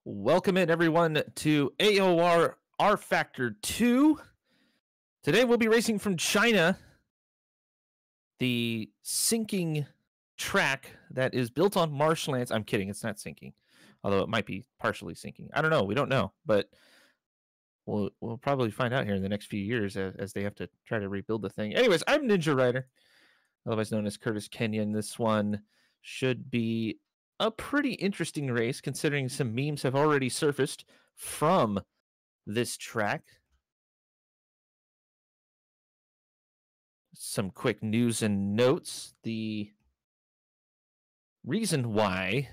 Welcome in, everyone, to AOR rFactor 2. Today we'll be racing from China, the sinking track that is built on marshlands. I'm kidding, it's not sinking, although it might be partially sinking. I don't know, we don't know, but we'll probably find out here in the next few years as they have to try to rebuild the thing. Anyways, I'm NinjaRider, otherwise known as Curtis Kenyon. This one should be a pretty interesting race, considering some memes have already surfaced from this track. Some quick news and notes. The reason why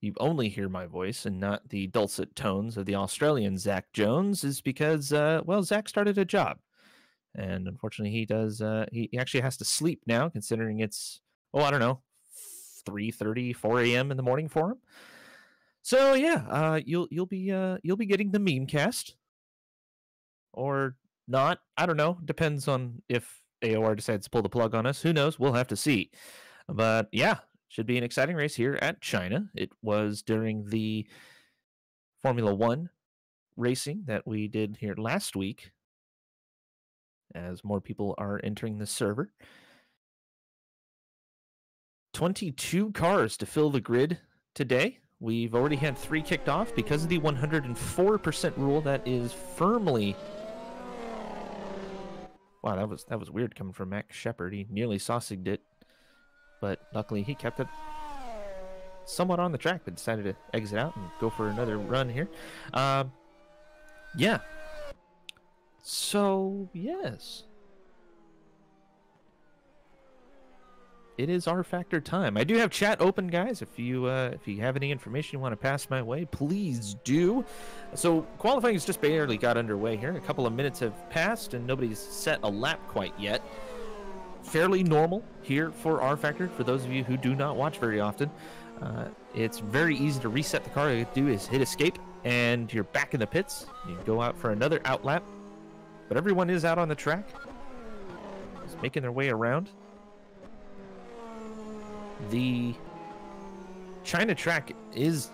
you only hear my voice and not the dulcet tones of the Australian Zach Jones is because, Zach started a job. And unfortunately, he actually has to sleep now, considering it's, I don't know, 3:30, 4 a.m. in the morning for him. So yeah, you'll be getting the meme cast, or not. I don't know. Depends on if AOR decides to pull the plug on us. Who knows? We'll have to see. But yeah, should be an exciting race here at China. It was during the Formula One racing that we did here last week, as more people are entering the server. 22 cars to fill the grid today. We've already had 3 kicked off because of the 104% rule that is firmly... Wow, that was weird coming from Max Shepard. He nearly sausaged it, but luckily he kept it somewhat on the track, but decided to exit out and go for another run here. Yeah. So, yes. It is rFactor time. I do have chat open, guys. If you have any information you want to pass my way, please do. So qualifying has just barely got underway here. A couple of minutes have passed, and nobody's set a lap quite yet. Fairly normal here for rFactor. For those of you who do not watch very often, it's very easy to reset the car. All you do is hit escape, and you're back in the pits. You can go out for another out lap. But everyone is out on the track, just making their way around. The China track is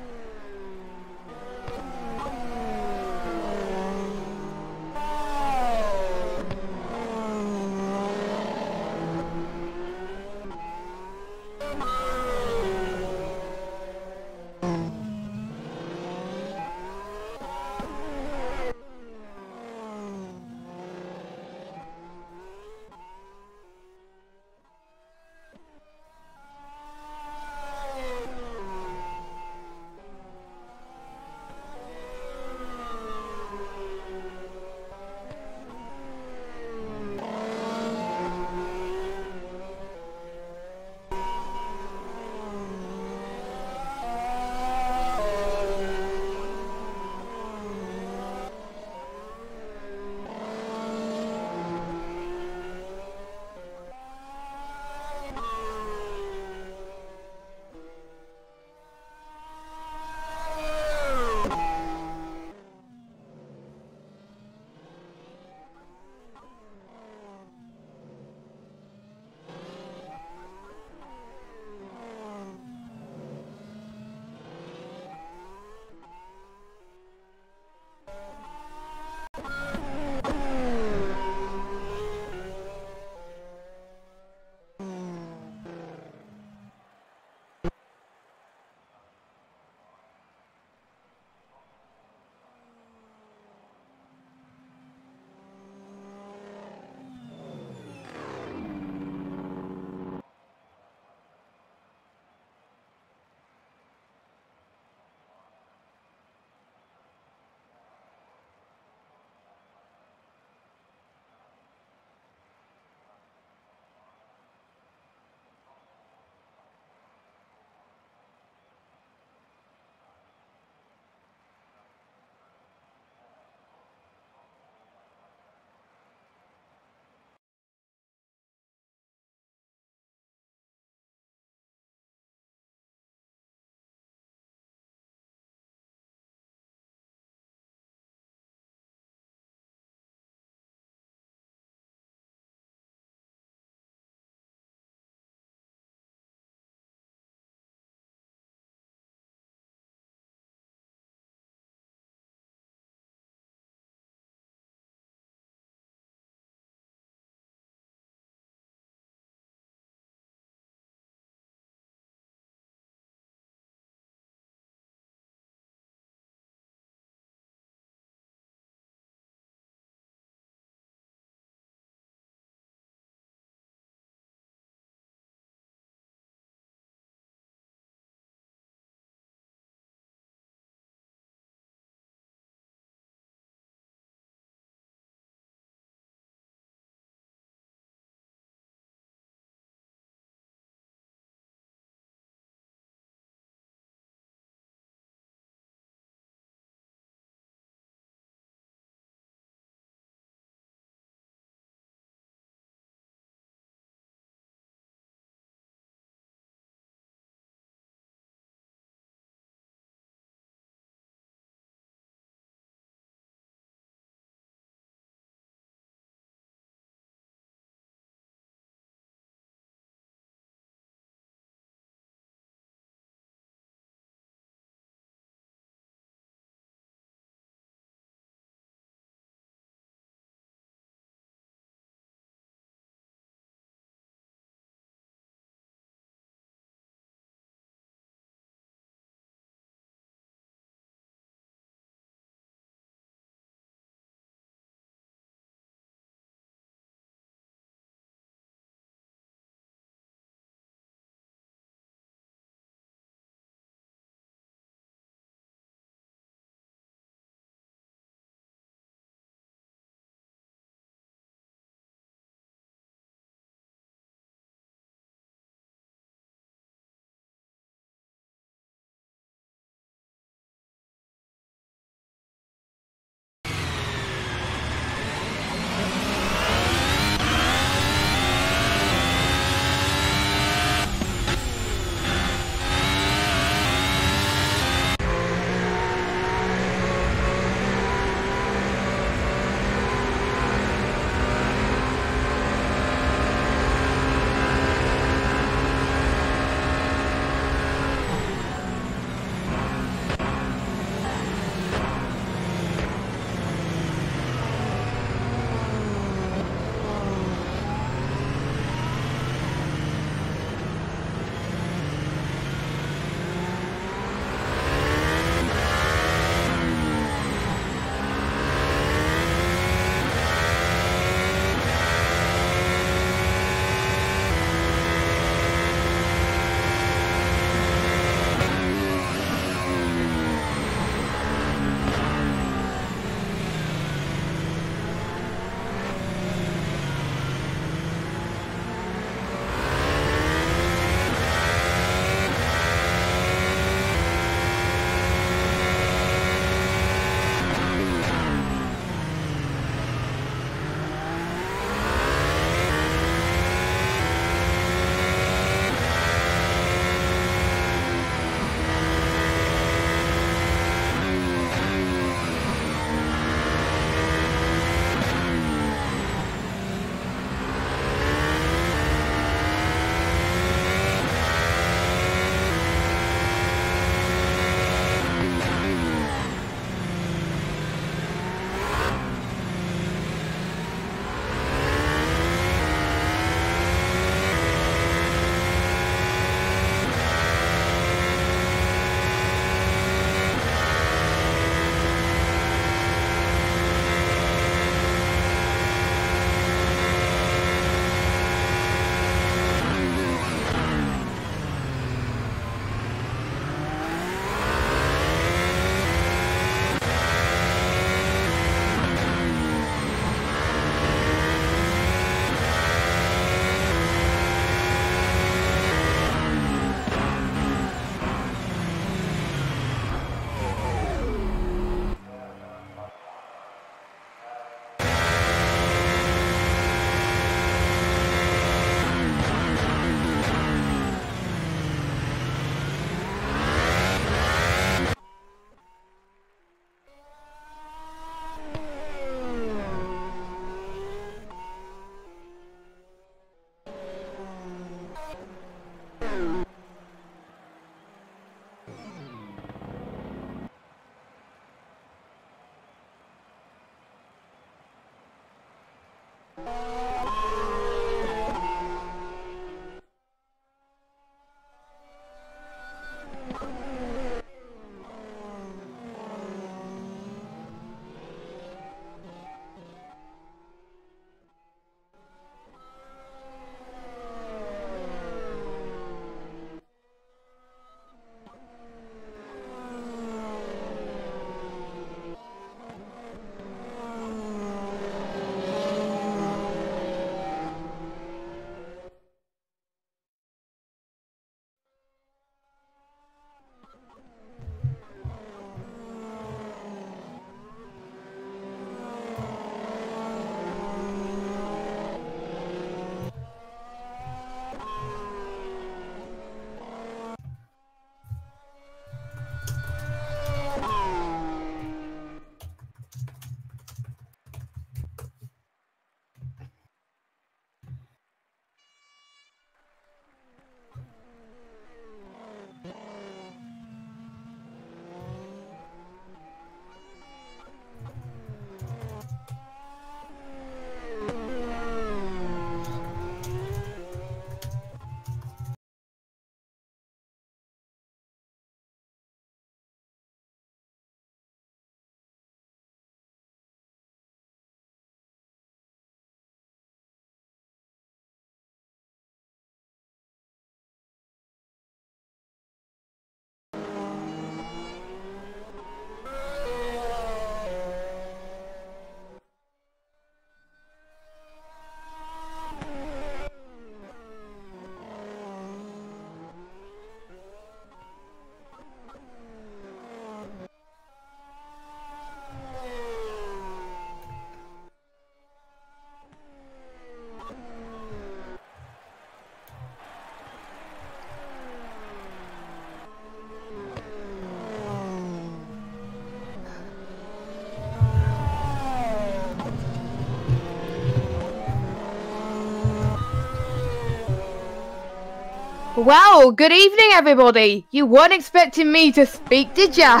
Well, good evening, everybody. You weren't expecting me to speak, did ya?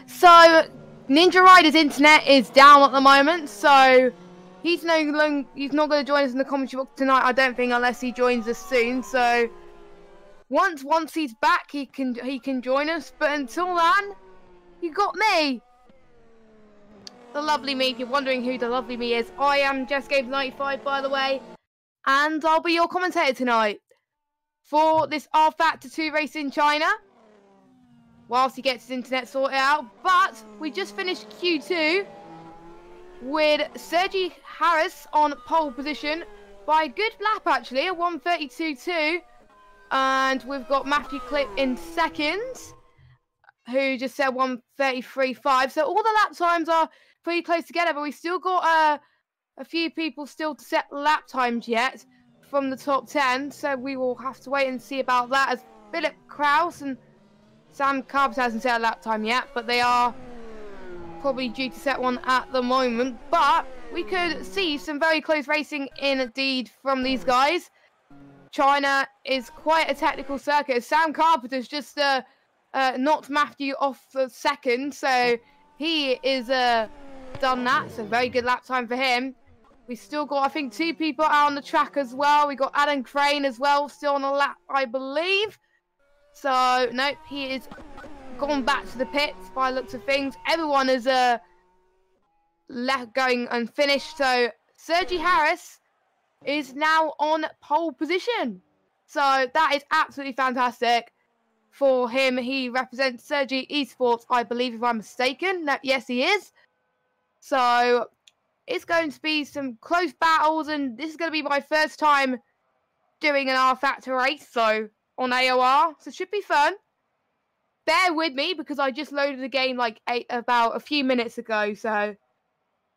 So, NinjaRider's internet is down at the moment, so he's not going to join us in the commentary box tonight, I don't think, unless he joins us soon. So, once he's back, he can join us. But until then, you got me, the lovely me. If you're wondering who the lovely me is, I am JessGames95, by the way, and I'll be your commentator tonight for this rFactor 2 race in China, whilst he gets his internet sorted out. But we just finished Q2 with Sergi Harris on pole position by a good lap, actually, a 1:32.2, and we've got Matthew Clip in second, who just said 1:33.5. So all the lap times are pretty close together, but we still got a few people still to set lap times yet from the top 10, so we will have to wait and see about that, as Philip Kraus and Sam Carpenter hasn't set a lap time yet, but they are probably due to set one at the moment. But we could see some very close racing indeed from these guys. China is quite a technical circuit. Sam Carpenter's just knocked Matthew off the second, so he is done that, so very good lap time for him. We still got, I think, 2 people out on the track as well. We got Adam Crane as well, still on the lap, I believe. So, nope, he is gone back to the pits by the looks of things. Everyone is left going unfinished. So, Sergi Harris is now on pole position. So, that is absolutely fantastic for him. He represents Sergi Esports, I believe, if I'm mistaken. No, yes, he is. So, it's going to be some close battles, and this is going to be my first time doing an rFactor race, so on AOR, so it should be fun. Bear with me, because I just loaded the game like about a few minutes ago, so,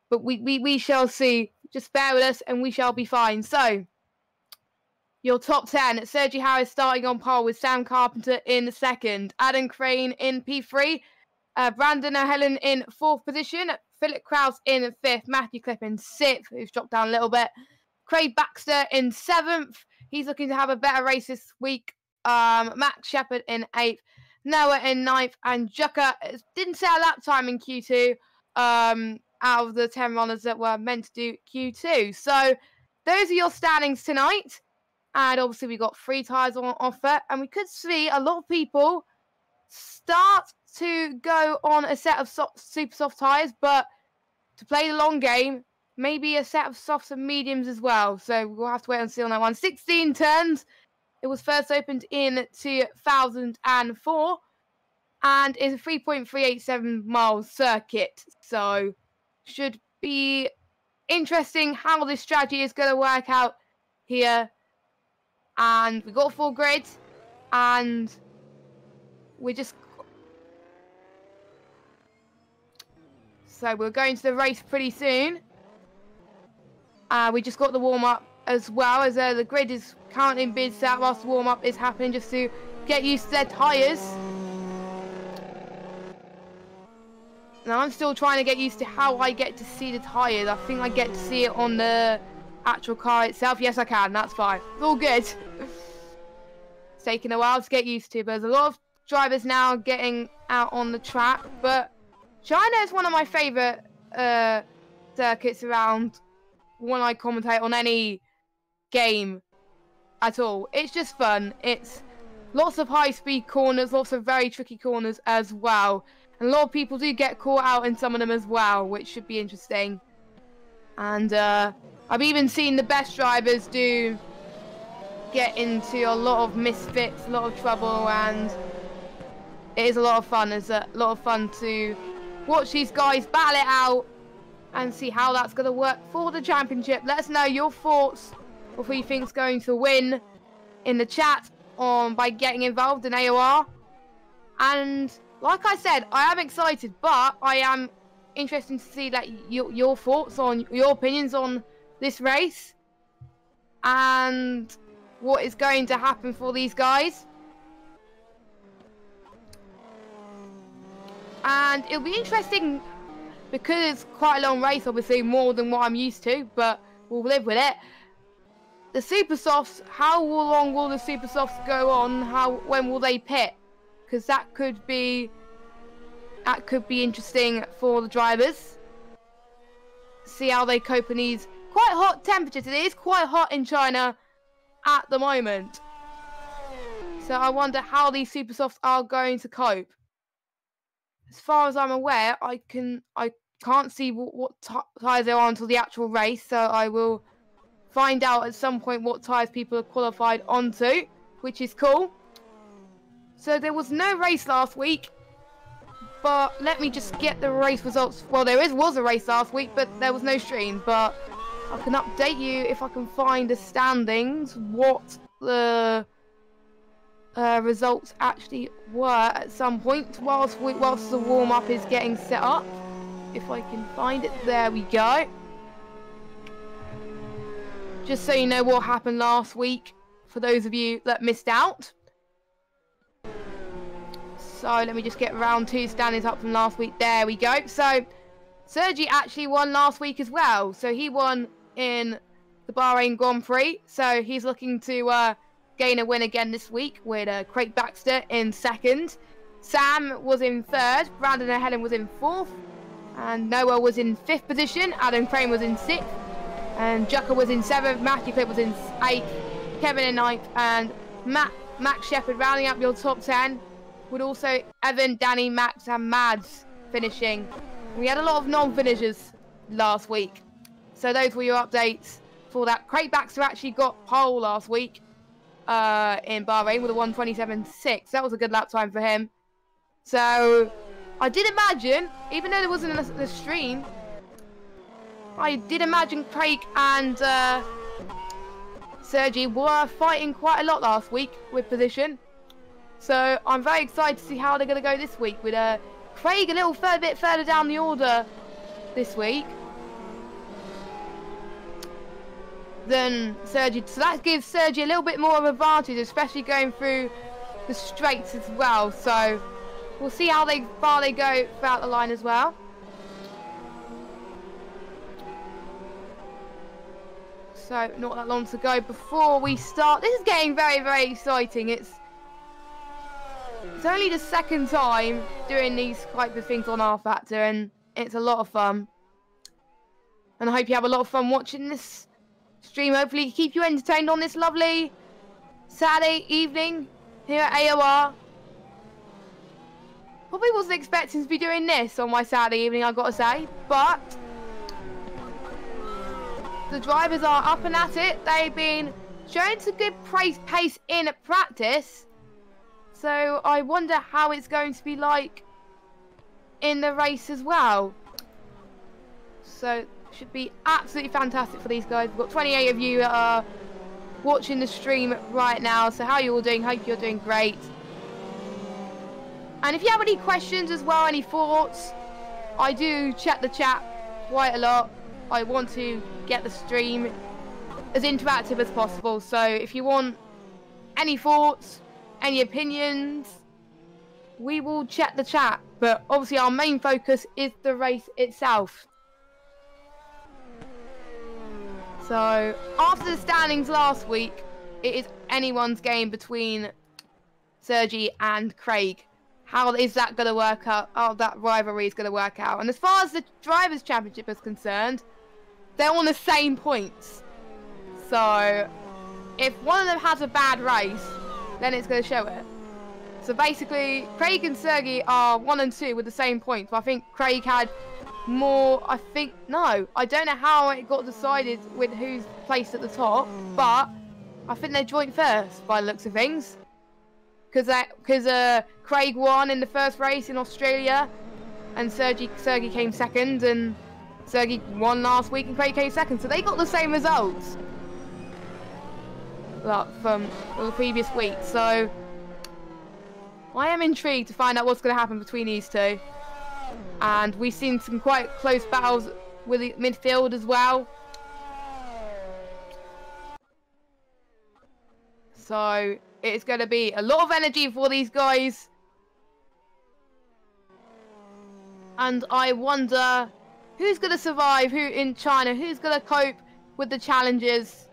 but we shall see. Just bear with us, and we shall be fine. So, your top 10, Sergi Harris starting on pole with Sam Carpenter in the second, Adam Crane in P3, Brandon O'Helen in 4th position, Philip Kraus in 5th, Matthew Clip in 6th, who's dropped down a little bit, Craig Baxter in 7th, he's looking to have a better race this week, Max Shepard in 8th, Noah in 9th, and Jucker didn't set a lap time in Q2, out of the 10 runners that were meant to do Q2. So, those are your standings tonight, and obviously we got 3 tyres on offer, and we could see a lot of people start to go on a set of super soft tyres, but to play the long game, maybe a set of softs and mediums as well. So we'll have to wait and see on that one. 16 turns. It was first opened in 2004 and is a 3.387 mile circuit. So should be interesting how this strategy is going to work out here. And we got 4 grids, and we're just... So we're going to the race pretty soon. We just got the warm-up as well, as the grid is counting bids set whilst the warm-up is happening, just to get used to their tyres. Now I'm still trying to get used to how I get to see the tyres. I think I get to see it on the actual car itself. Yes, I can. That's fine. It's all good. It's taking a while to get used to, but there's a lot of drivers now getting out on the track. But China is one of my favourite circuits around when I commentate on any game at all. It's just fun. It's lots of high-speed corners, lots of very tricky corners as well. And a lot of people do get caught out in some of them as well, which should be interesting. And I've even seen the best drivers do get into a lot of misfits, a lot of trouble, and it is a lot of fun. It's a lot of fun to watch these guys battle it out and see how that's going to work for the championship. Let us know your thoughts of who you think is going to win in the chat by getting involved in AOR. And like I said, I am excited, but I am interested to see that your thoughts on, your opinions on this race and what is going to happen for these guys. And it'll be interesting because it's quite a long race, obviously, more than what I'm used to, but we'll live with it. the super softs, how long will the super softs go on? When will they pit? Because that could be interesting for the drivers. See how they cope in these quite hot temperatures. It is quite hot in China at the moment. So I wonder how these super softs are going to cope. As far as I'm aware, I can't see what tyres they're on until the actual race, so I will find out at some point what tyres people are qualified onto, which is cool. So there was no race last week, but let me just get the race results. Well, was a race last week, but there was no stream, but I can update you if I can find the standings, what the results actually were at some point whilst the warm-up is getting set up. If I can find it, there we go. Just so you know what happened last week, for those of you that missed out. So let me just get round 2 standings up from last week. There we go. So Sergi actually won last week as well. So he won in the Bahrain Grand Prix. So he's looking to gain a win again this week with Craig Baxter in 2nd. Sam was in 3rd. Brandon O'Helen was in 4th. And Noah was in 5th position. Adam Crane was in 6th. And Jucker was in 7th. Matthew Clip was in 8th. Kevin in 9th. And Max Shepherd rounding up your top 10. With also Evan, Danny, Max and Mads finishing. We had a lot of non-finishers last week. So those were your updates for that. Craig Baxter actually got pole last week in Bahrain with a 1:27.6. That was a good lap time for him. So I did imagine, even though there wasn't a stream, I did imagine Craig and Sergi were fighting quite a lot last week with position. So I'm very excited to see how they're going to go this week with Craig a little bit further down the order this week than Sergi. So that gives Sergi a little bit more of an advantage, especially going through the straights as well. So we'll see how far they go throughout the line as well. So not that long to go before we start. This is getting very, very exciting. It's only the 2nd time doing these type of things on rFactor, and it's a lot of fun. And I hope you have a lot of fun watching this stream. Hopefully keep you entertained on this lovely Saturday evening here at AOR. Probably wasn't expecting to be doing this on my Saturday evening, I've got to say, but the drivers are up and at it. They've been showing some good pace in at practice. So I wonder how it's going to be like in the race as well. So should be absolutely fantastic for these guys. We've got 28 of you that are watching the stream right now. So how are you all doing? Hope you're doing great. And if you have any questions as well, any thoughts, I do check the chat quite a lot. I want to get the stream as interactive as possible. So if you want any thoughts, any opinions, we will check the chat. But obviously our main focus is the race itself. So after the standings last week, it is anyone's game between Sergi and Craig. How is that going to work out? How that rivalry is going to work out? And as far as the Drivers' Championship is concerned, they're on the same points. So if one of them has a bad race, then it's going to show it. So basically, Craig and Sergi are 1 and 2 with the same points. But I think Craig had more, I don't know how it got decided with who's placed at the top. But I think they're joint first by the looks of things. Because Craig won in the first race in Australia. And Sergi came 2nd. And Sergi won last week and Craig came 2nd. So they got the same results from the previous week. So I am intrigued to find out what's going to happen between these two. And we've seen some quite close battles with the midfield as well. So it's going to be a lot of energy for these guys. And I wonder who's going to survive, who in China, who's going to cope with the challenges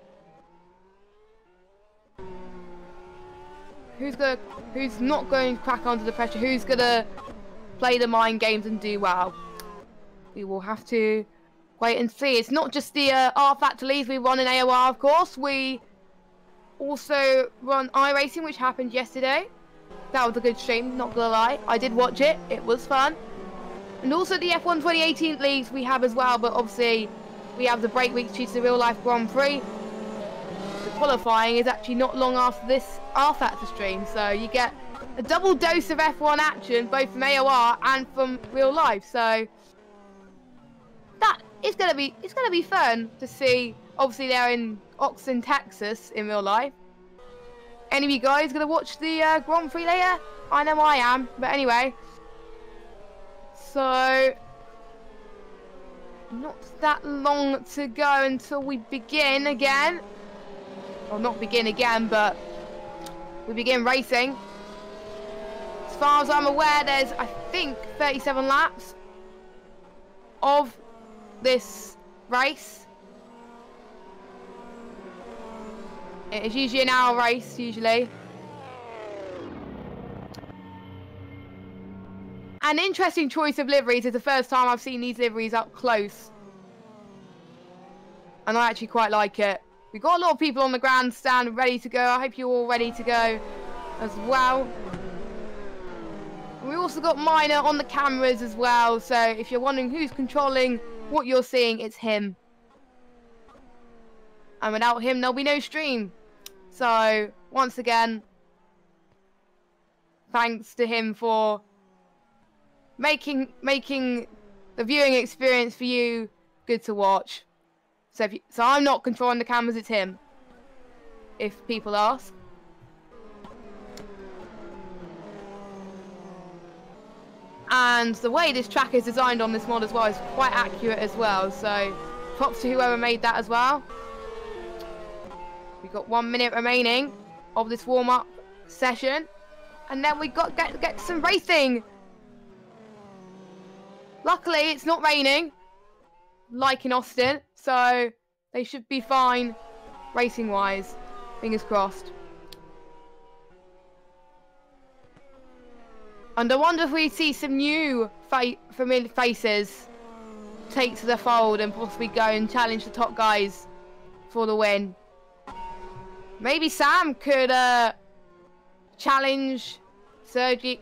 who's not going to crack under the pressure, who's gonna play the mind games and do well. We will have to wait and see. It's not just the rFactor leagues we run in AOR, of course. We also run iRacing, which happened yesterday. That was a good stream, not gonna lie. I did watch it. It was fun. And also the F1 2018 leagues we have as well, but obviously we have the break week due to the real life Grand Prix. The qualifying is actually not long after this rFactor stream, so you get a double dose of F1 action, both from AOR and from real life. So that is gonna be fun to see. Obviously they're in Austin, Texas in real life. Any of you guys gonna watch the Grand Prix later? I know I am, but anyway. So not that long to go until we begin again. Well, not begin again, but we begin racing. As far as I'm aware, there's, I think, 37 laps of this race. It is usually an hour race, usually. An interesting choice of liveries. It's the first time I've seen these liveries up close. And I actually quite like it. We've got a lot of people on the grandstand ready to go. I hope you're all ready to go as well. We also got Minor on the cameras as well. So if you're wondering who's controlling what you're seeing, it's him. And without him, there'll be no stream. So once again, thanks to him for making the viewing experience for you good to watch. So I'm not controlling the cameras, it's him, if people ask. And the way this track is designed on this mod as well is quite accurate as well, so props to whoever made that as well. We've got 1 minute remaining of this warm-up session, and then we got get some racing. Luckily, it's not raining, like in Austin, so they should be fine racing-wise. Fingers crossed. And I wonder if we see some new familiar faces take to the fold and possibly go and challenge the top guys for the win. Maybe Sam could challenge Sergi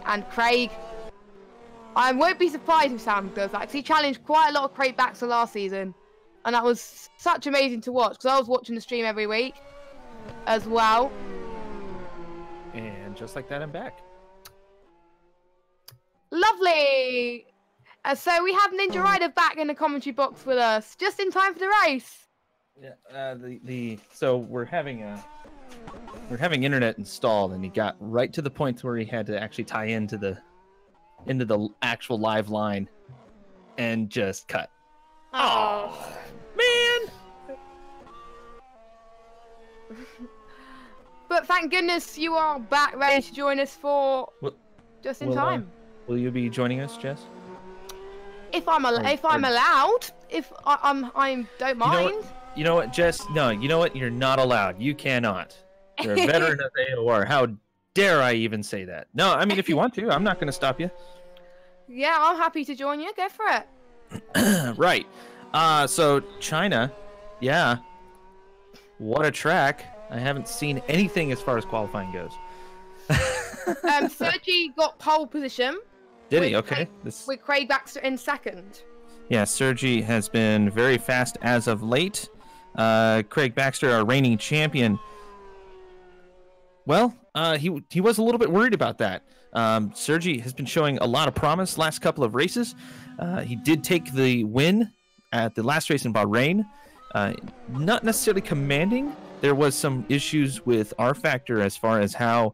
and Craig. I won't be surprised if Sam does that, because he challenged quite a lot of Craig Baxter last season. And that was such amazing to watch, because I was watching the stream every week as well. And just like that, I'm back. Lovely! So we have NinjaRider back in the commentary box with us, just in time for the race. Yeah, so we're having internet installed, and he got right to the point where he had to actually tie into the actual live line and just cut. Oh man. But thank goodness you are back ready to join us for just in time. Will you be joining us, Jess? If I'm allowed, if I don't mind. You know what, Jess? No, you know what? You're not allowed. You cannot. You're a veteran of AOR. How dare I even say that? No, I mean, if you want to, I'm not going to stop you. Yeah, I'm happy to join you. Go for it. Right. So China, yeah. What a track. I haven't seen anything as far as qualifying goes. Sergi got pole position. Did he? Okay. With Craig Baxter in second. Yeah, Sergi has been very fast as of late. Craig Baxter, our reigning champion. Well, he was a little bit worried about that. Sergi has been showing a lot of promise last couple of races. He did take the win at the last race in Bahrain. Not necessarily commanding. There was some issues with rFactor as far as how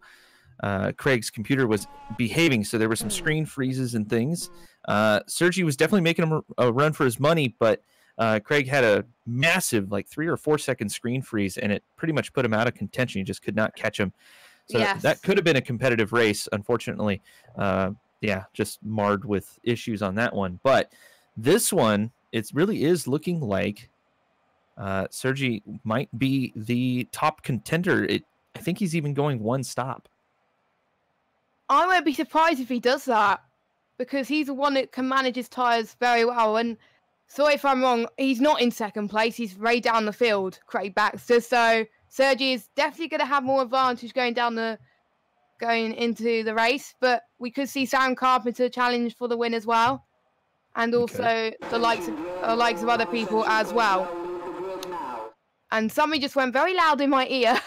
Craig's computer was behaving, so there were some screen freezes and things. Sergi was definitely making him a run for his money, but Craig had a massive, like 3 or 4 second screen freeze, and it pretty much put him out of contention. You just could not catch him. So yes. That could have been a competitive race. Unfortunately, just marred with issues on that one. But this one, it really is looking like Sergi might be the top contender. I think he's even going one stop. I won't be surprised if he does that, because he's the one that can manage his tyres very well. And sorry if I'm wrong, he's not in second place. He's way down the field, Craig Baxter. So Sergi is definitely going to have more advantage going into the race. But we could see Sam Carpenter challenge for the win as well, and also the likes of other people as well. And somebody just went very loud in my ear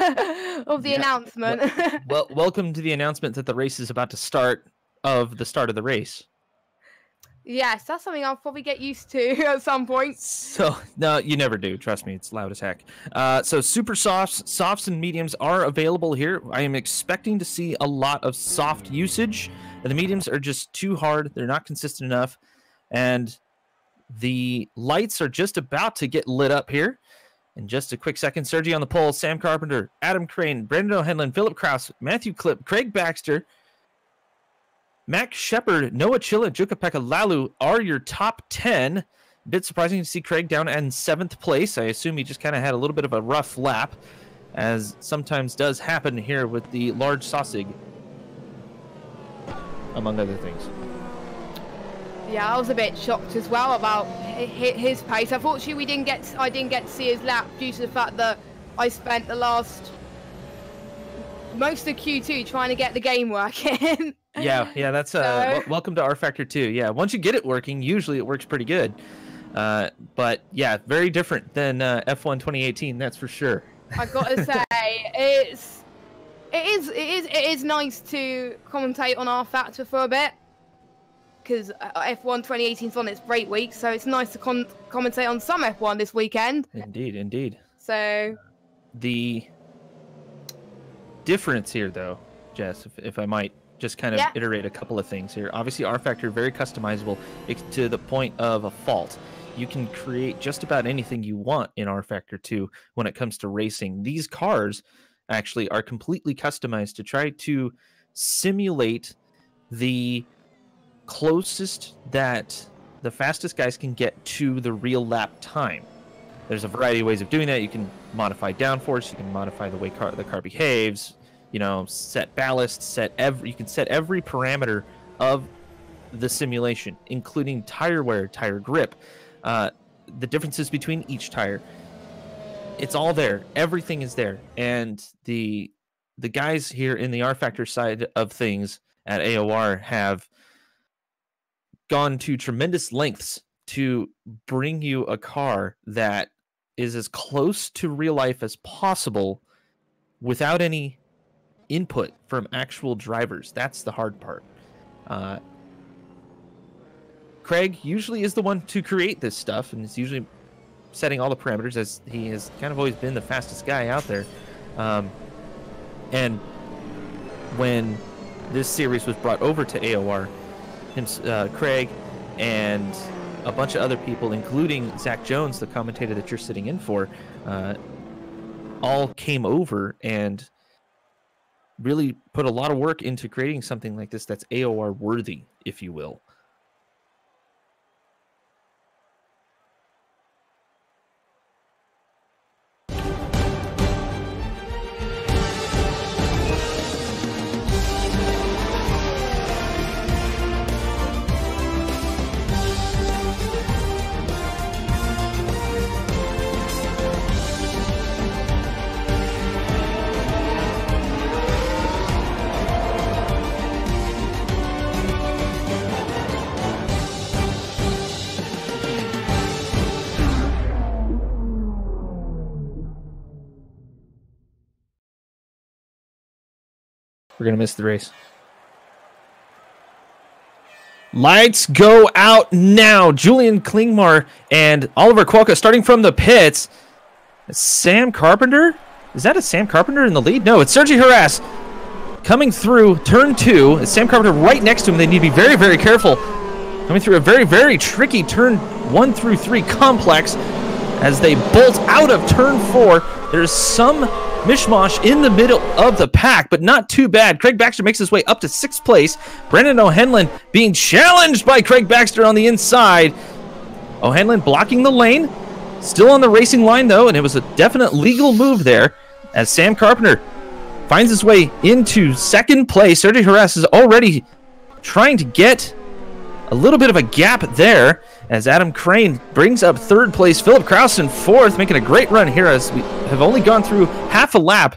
of the announcement. Well, welcome to the announcement that the race is about to start of the start of the race. Yes, that's something I'll probably get used to at some point. So, no, you never do. Trust me, it's loud as heck. So super softs and mediums are available here. I am expecting to see a lot of soft usage. The mediums are just too hard. They're not consistent enough. And the lights are just about to get lit up here. In just a quick second, Sergi on the pole, Sam Carpenter, Adam Crane, Brandon O'Henlin, Philip Krause, Matthew Klipp, Craig Baxter, Max Shepard, Noah Chilla, Jukapeka Lalu are your top 10. A bit surprising to see Craig down in 7th place. I assume he just kind of had a little bit of a rough lap, as sometimes does happen here with the large Sausig, among other things. Yeah, I was a bit shocked as well about his pace. Unfortunately, I didn't get to see his lap due to the fact that I spent the most of Q2 trying to get the game working. Yeah, that's welcome to rFactor 2. Yeah, once you get it working, usually it works pretty good. But yeah, very different than F1 2018, that's for sure. I gotta say, it is nice to commentate on rFactor for a bit, because F1 2018 is on its break week, so it's nice to commentate on some F1 this weekend. Indeed. So the difference here, though, Jess, if I might just kind of iterate a couple of things here. Obviously, rFactor, very customizable to the point of a fault. You can create just about anything you want in rFactor 2 when it comes to racing. These cars actually are completely customized to try to simulate the closest that the fastest guys can get to the real lap time. There's a variety of ways of doing that. You can modify downforce, you can modify the way the car behaves, you know, set ballast, you can set every parameter of the simulation, including tire wear, tire grip, the differences between each tire. It's all there. Everything is there. And the guys here in the rFactor side of things at AOR have gone to tremendous lengths to bring you a car that is as close to real life as possible without any input from actual drivers. That's the hard part. Craig usually is the one to create this stuff, and is usually setting all the parameters, as he has kind of always been the fastest guy out there. And when this series was brought over to AOR, Craig and a bunch of other people, including Zach Jones, the commentator that you're sitting in for, all came over and really put a lot of work into creating something like this that's AOR worthy, if you will. We're going to miss the race. Lights go out now. Julian Klingmar and Oliver Kuoka starting from the pits. Sam Carpenter? Is that a Sam Carpenter in the lead? No, it's Sergi Harass coming through turn 2. It's Sam Carpenter right next to him. They need to be very, very careful. Coming through a very, very tricky turn 1 through 3 complex as they bolt out of turn 4. There's some mishmash in the middle of the pack, but not too bad. Craig Baxter makes his way up to 6th place. Brandon O'Henlin being challenged by Craig Baxter on the inside. O'Henlin blocking the lane. Still on the racing line, though, and it was a definite legal move there as Sam Carpenter finds his way into second place. Sergio Jerez is already trying to get a little bit of a gap there as Adam Crane brings up third place. Philip Kraus in fourth, making a great run here as we have only gone through half a lap,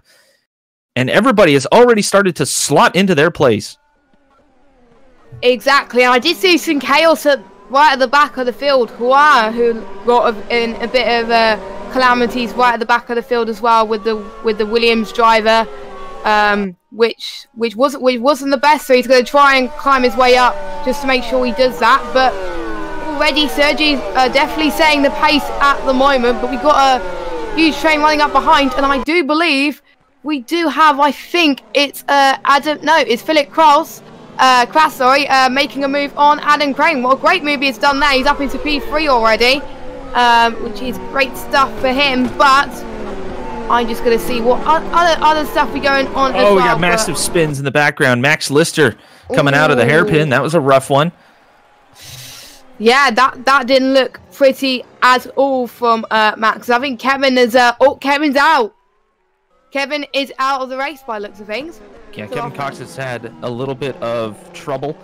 and everybody has already started to slot into their place. Exactly, and I did see some chaos right at the back of the field. Hua, who got in a bit of calamities right at the back of the field as well with the Williams driver, which wasn't the best. So he's going to try and climb his way up just to make sure he does that. But already Sergi's definitely setting the pace at the moment. But we've got a huge train running up behind, and I do believe we do have. I think it's it's Philip Kraus, making a move on Adam Crane. What a great move he's done there. He's up into P3 already, which is great stuff for him. But I'm just going to see what other stuff we going on as well. We got massive spins in the background. Max Lister coming out of the hairpin. That was a rough one. Yeah, that didn't look pretty at all from Max. I think Kevin is Kevin's out. Kevin is out of the race by looks of things. Yeah, Kevin Cox has had a little bit of trouble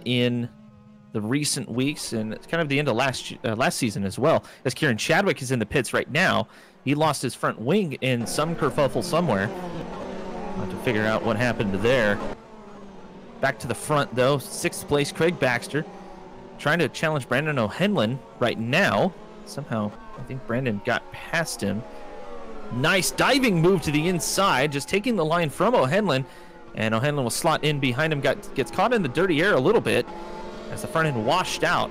in the recent weeks, and it's kind of the end of last season as well. As Kieran Chadwick is in the pits right now, he lost his front wing in some kerfuffle somewhere. I'll have to figure out what happened there. Back to the front though, 6th place Craig Baxter, trying to challenge Brandon O'Henlin right now. Somehow, I think Brandon got past him. Nice diving move to the inside, just taking the line from O'Henlin, and O'Henlin will slot in behind him, gets caught in the dirty air a little bit as the front end washed out.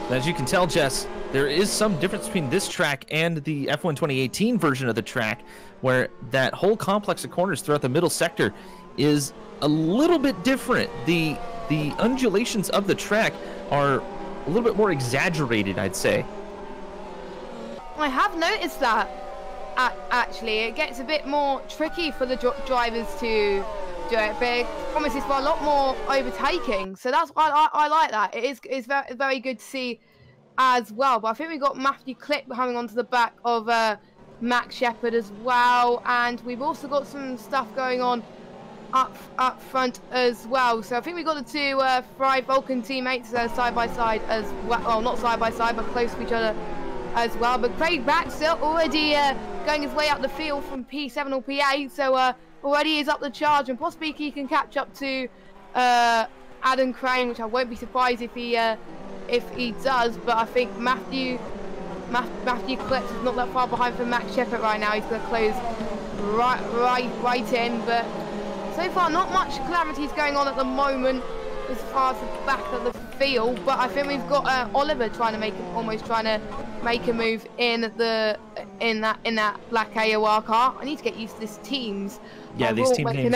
As you can tell, Jess, there is some difference between this track and the F1 2018 version of the track, where that whole complex of corners throughout the middle sector is a little bit different. The undulations of the track are a little bit more exaggerated, I'd say. I have noticed that, actually. It gets a bit more tricky for the drivers to do it, but it promises for a lot more overtaking. So that's why I like that. It's very good to see as well. But I think we've got Matthew Clip coming onto the back of Max Shepard as well. And we've also got some stuff going on up front as well. So I think we've got the two Fry Vulcan teammates side by side as well. Well, not side by side, but close to each other as well. But Craig Baxter already going his way up the field from P7 or P8, so already is up the charge, and possibly he can catch up to Adam Crane, which I won't be surprised if he does. But I think Matthew Clips is not that far behind from Max Shepard right now. He's going to close right in, but so far not much calamities going on at the moment as far as the back of the field. But I think we've got Oliver trying to make a move in that black AOR car. I need to get used to this teams. Yeah, these team names.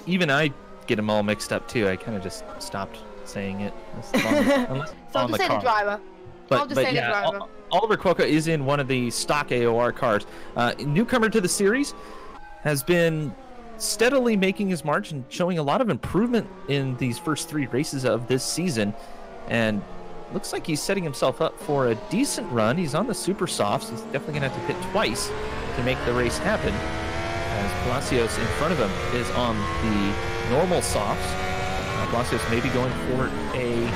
Even I get them all mixed up too. I kind of just stopped saying it. Unless so I'll just say the driver. Oliver Cuoca is in one of the stock AOR cars. Newcomer to the series, has been steadily making his march and showing a lot of improvement in these first 3 races of this season, and looks like he's setting himself up for a decent run. He's on the super softs. He's definitely gonna have to pit twice to make the race happen, as Palacios in front of him is on the normal softs. Palacios may be going for a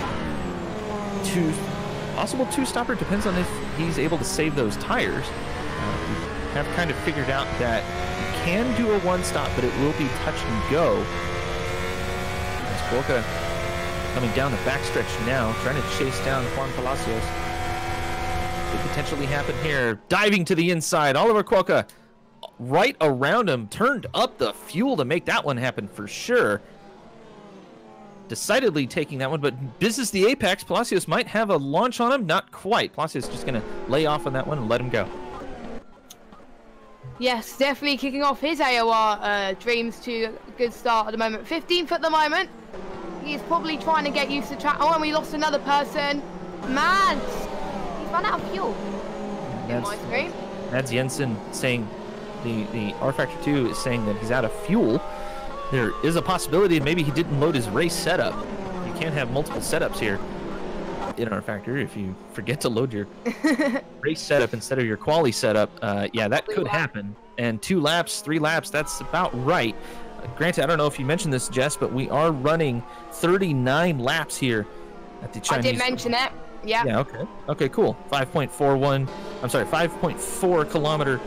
possible 2-stopper. Depends on if he's able to save those tires. We have kind of figured out that can do a 1-stop, but it will be touch and go. As Cuoca coming down the backstretch now, trying to chase down Juan Palacios. Could potentially happen here. Diving to the inside, Oliver Cuoca right around him, turned up the fuel to make that one happen for sure. Decidedly taking that one, but business the apex. Palacios might have a launch on him, not quite. Palacios just gonna lay off on that one and let him go. Yes, definitely kicking off his AOR dreams to a good start at the moment. 15th at the moment. He's probably trying to get used to track. Oh, and we lost another person. Mads! He's run out of fuel. In my screen. Mads Jensen saying the rFactor 2 is saying that he's out of fuel. There is a possibility maybe he didn't load his race setup. You can't have multiple setups here. in rFactor if you forget to load your race setup instead of your quali setup. Yeah, that could happen. And 2 laps, 3 laps, that's about right. Granted, I don't know if you mentioned this, Jess, but we are running 39 laps here at the Chinese. I did mention it. Yeah. Yeah, okay. Okay, cool. 5.4 kilometer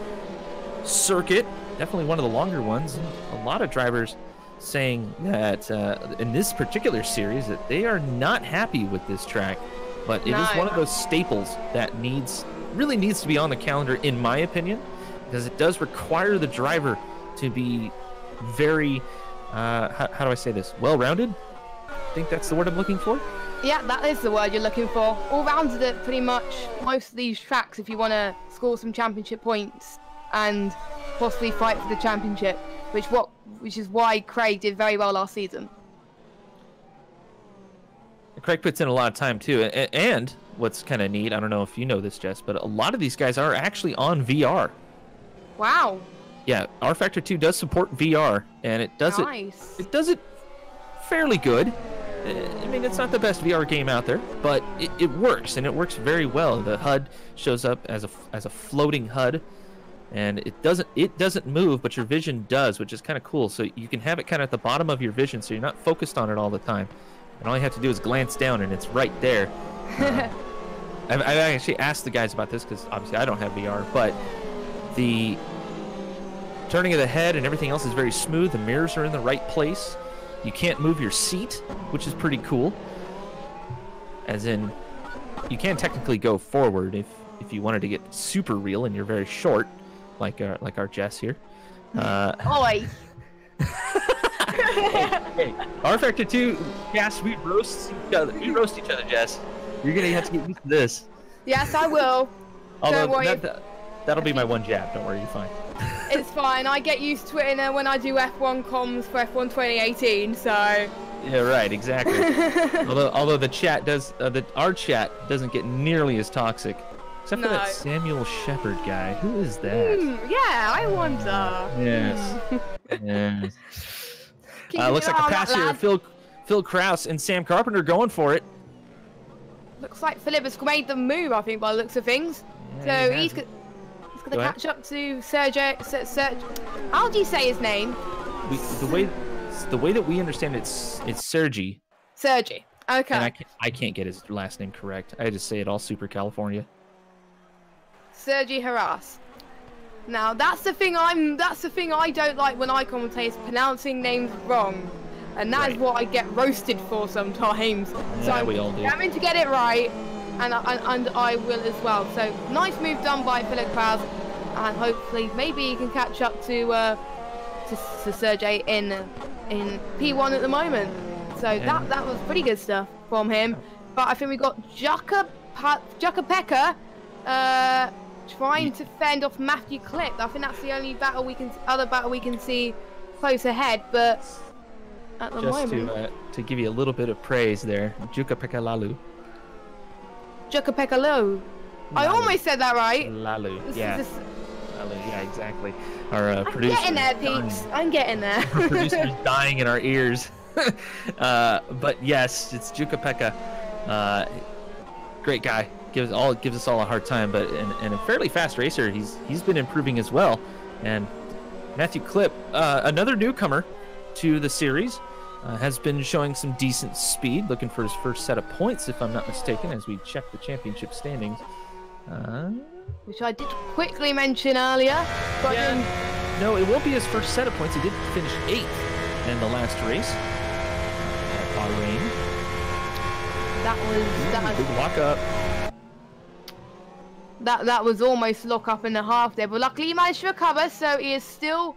circuit. Definitely one of the longer ones. A lot of drivers saying that in this particular series that they are not happy with this track, but it is one of those staples that really needs to be on the calendar, in my opinion, because it does require the driver to be very, how do I say this? Well-rounded? I think that's the word I'm looking for. Yeah, that is the word you're looking for. All-rounded at pretty much most of these tracks if you want to score some championship points and possibly fight for the championship, which is why Craig did very well last season. Craig puts in a lot of time too, and what's kind of neat, I don't know if you know this, Jess, but a lot of these guys are actually on VR. Wow. Yeah, rFactor 2 does support VR, and it does it does it fairly good. I mean, it's not the best VR game out there, but it works, and it works very well. The HUD shows up as a floating HUD, and it doesn't move, but your vision does, which is kind of cool. So you can have it kind of at the bottom of your vision, so you're not focused on it all the time. And all you have to do is glance down, and it's right there. I've actually asked the guys about this because obviously I don't have VR, but the turning of the head and everything else is very smooth. The mirrors are in the right place. You can't move your seat, which is pretty cool. As in, you can technically go forward if you wanted to get super real and you're very short, like our Jess here. Oi! Hey, rFactor 2, yes, we roast each other. We roast each other, Jess. You're gonna have to get used to this. Yes, I will. Although don't worry. That'll be my one jab. Don't worry, you're fine. It's fine. I get used to it when I do F1 comms for F1 2018. So. Yeah, right. Exactly. although the chat does, our chat doesn't get nearly as toxic, except for that Samuel Shepard guy. Who is that? Yeah, I wonder. Yes. Yes. Looks like a pass here. Phil Kraus and Sam Carpenter going for it. Looks like Philip has made the move, I think, by the looks of things. Yeah, so he's going to catch up to Sergey. How do you say his name? The way that we understand it's Sergey. Sergey. Okay. And I can't get his last name correct. I just say it all super California. Sergey Haras. Now that's the thing I don't like when I commentate, is pronouncing names wrong. And that is what I get roasted for sometimes. Yeah, so we all do. I'm having to get it right, and I will as well. So nice move done by Philip Kraus, and hopefully maybe he can catch up to Sergey in P1 at the moment. So that was pretty good stuff from him. But I think we got Jukka-Pekka trying to fend off Matthew Clip. I think that's the only other battle we can see close ahead, but. At the moment. To give you a little bit of praise there, Jukka-Pekka Lalu. Jukka-Pekka Lalu. I almost said that right. Lalu, yeah. Lalu, yeah, exactly. Our producer. I'm getting there, peeps. I'm getting there. Our producer's dying in our ears. But yes, it's Jukka-Pekka. Great guy. Gives us all a hard time, but and a fairly fast racer. He's been improving as well. And Matthew Clip, another newcomer to the series, has been showing some decent speed, looking for his first set of points, if I'm not mistaken, as we check the championship standings. Which I did quickly mention earlier. But yeah, no, it won't be his first set of points. He did finish 8th in the last race at Bahrain. That was big lock up. That was almost lock up in the half there, but luckily he managed to recover, so he is still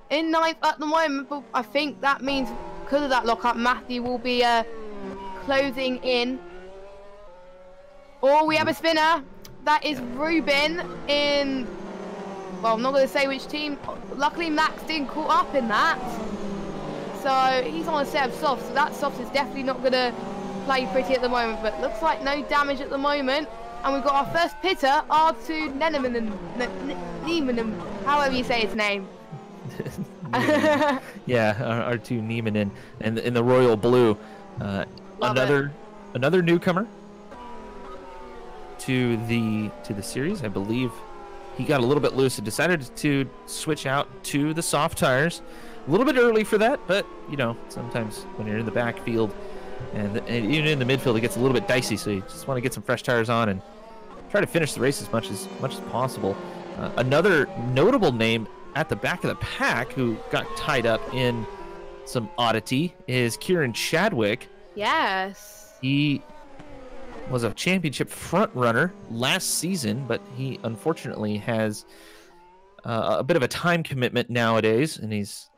in 9th at the moment. But I think that means because of that lock-up, Matthew will be closing in. Oh, we have a spinner. That is Ruben in... Well, I'm not going to say which team. Luckily, Max didn't caught up in that. So he's on a set of softs. So that soft is definitely not going to play pretty at the moment. But looks like no damage at the moment. And we've got our first pitter, R2 Niemann, however you say his name. Yeah, R2 Niemann in the royal blue. Another newcomer to the series. I believe he got a little bit loose and decided to switch out to the soft tires. A little bit early for that, but you know, sometimes when you're in the backfield and even in the midfield, it gets a little bit dicey. So you just want to get some fresh tires on and try to finish the race as much as possible. Another notable name at the back of the pack who got tied up in some oddity is Kieran Chadwick. Yes. He was a championship front runner last season, but he unfortunately has a bit of a time commitment nowadays, and he's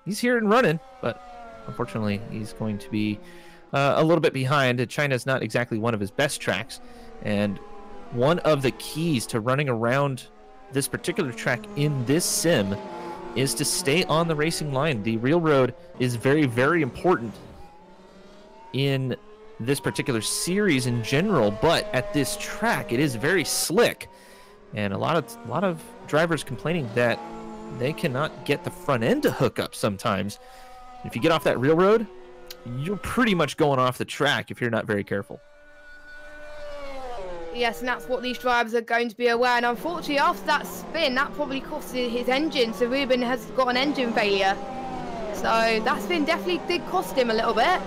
here and running, but unfortunately he's going to be a little bit behind. China's not exactly one of his best tracks, and one of the keys to running around this particular track in this sim is to stay on the racing line. The real road is very, very important in this particular series in general, but at this track it is very slick, and a lot of drivers complaining that they cannot get the front end to hook up sometimes. If you get off that real road, you're pretty much going off the track if you're not very careful. Yes, and that's what these drivers are going to be aware. And unfortunately, after that spin, that probably costed his engine. So Ruben has got an engine failure. So that spin definitely did cost him a little bit.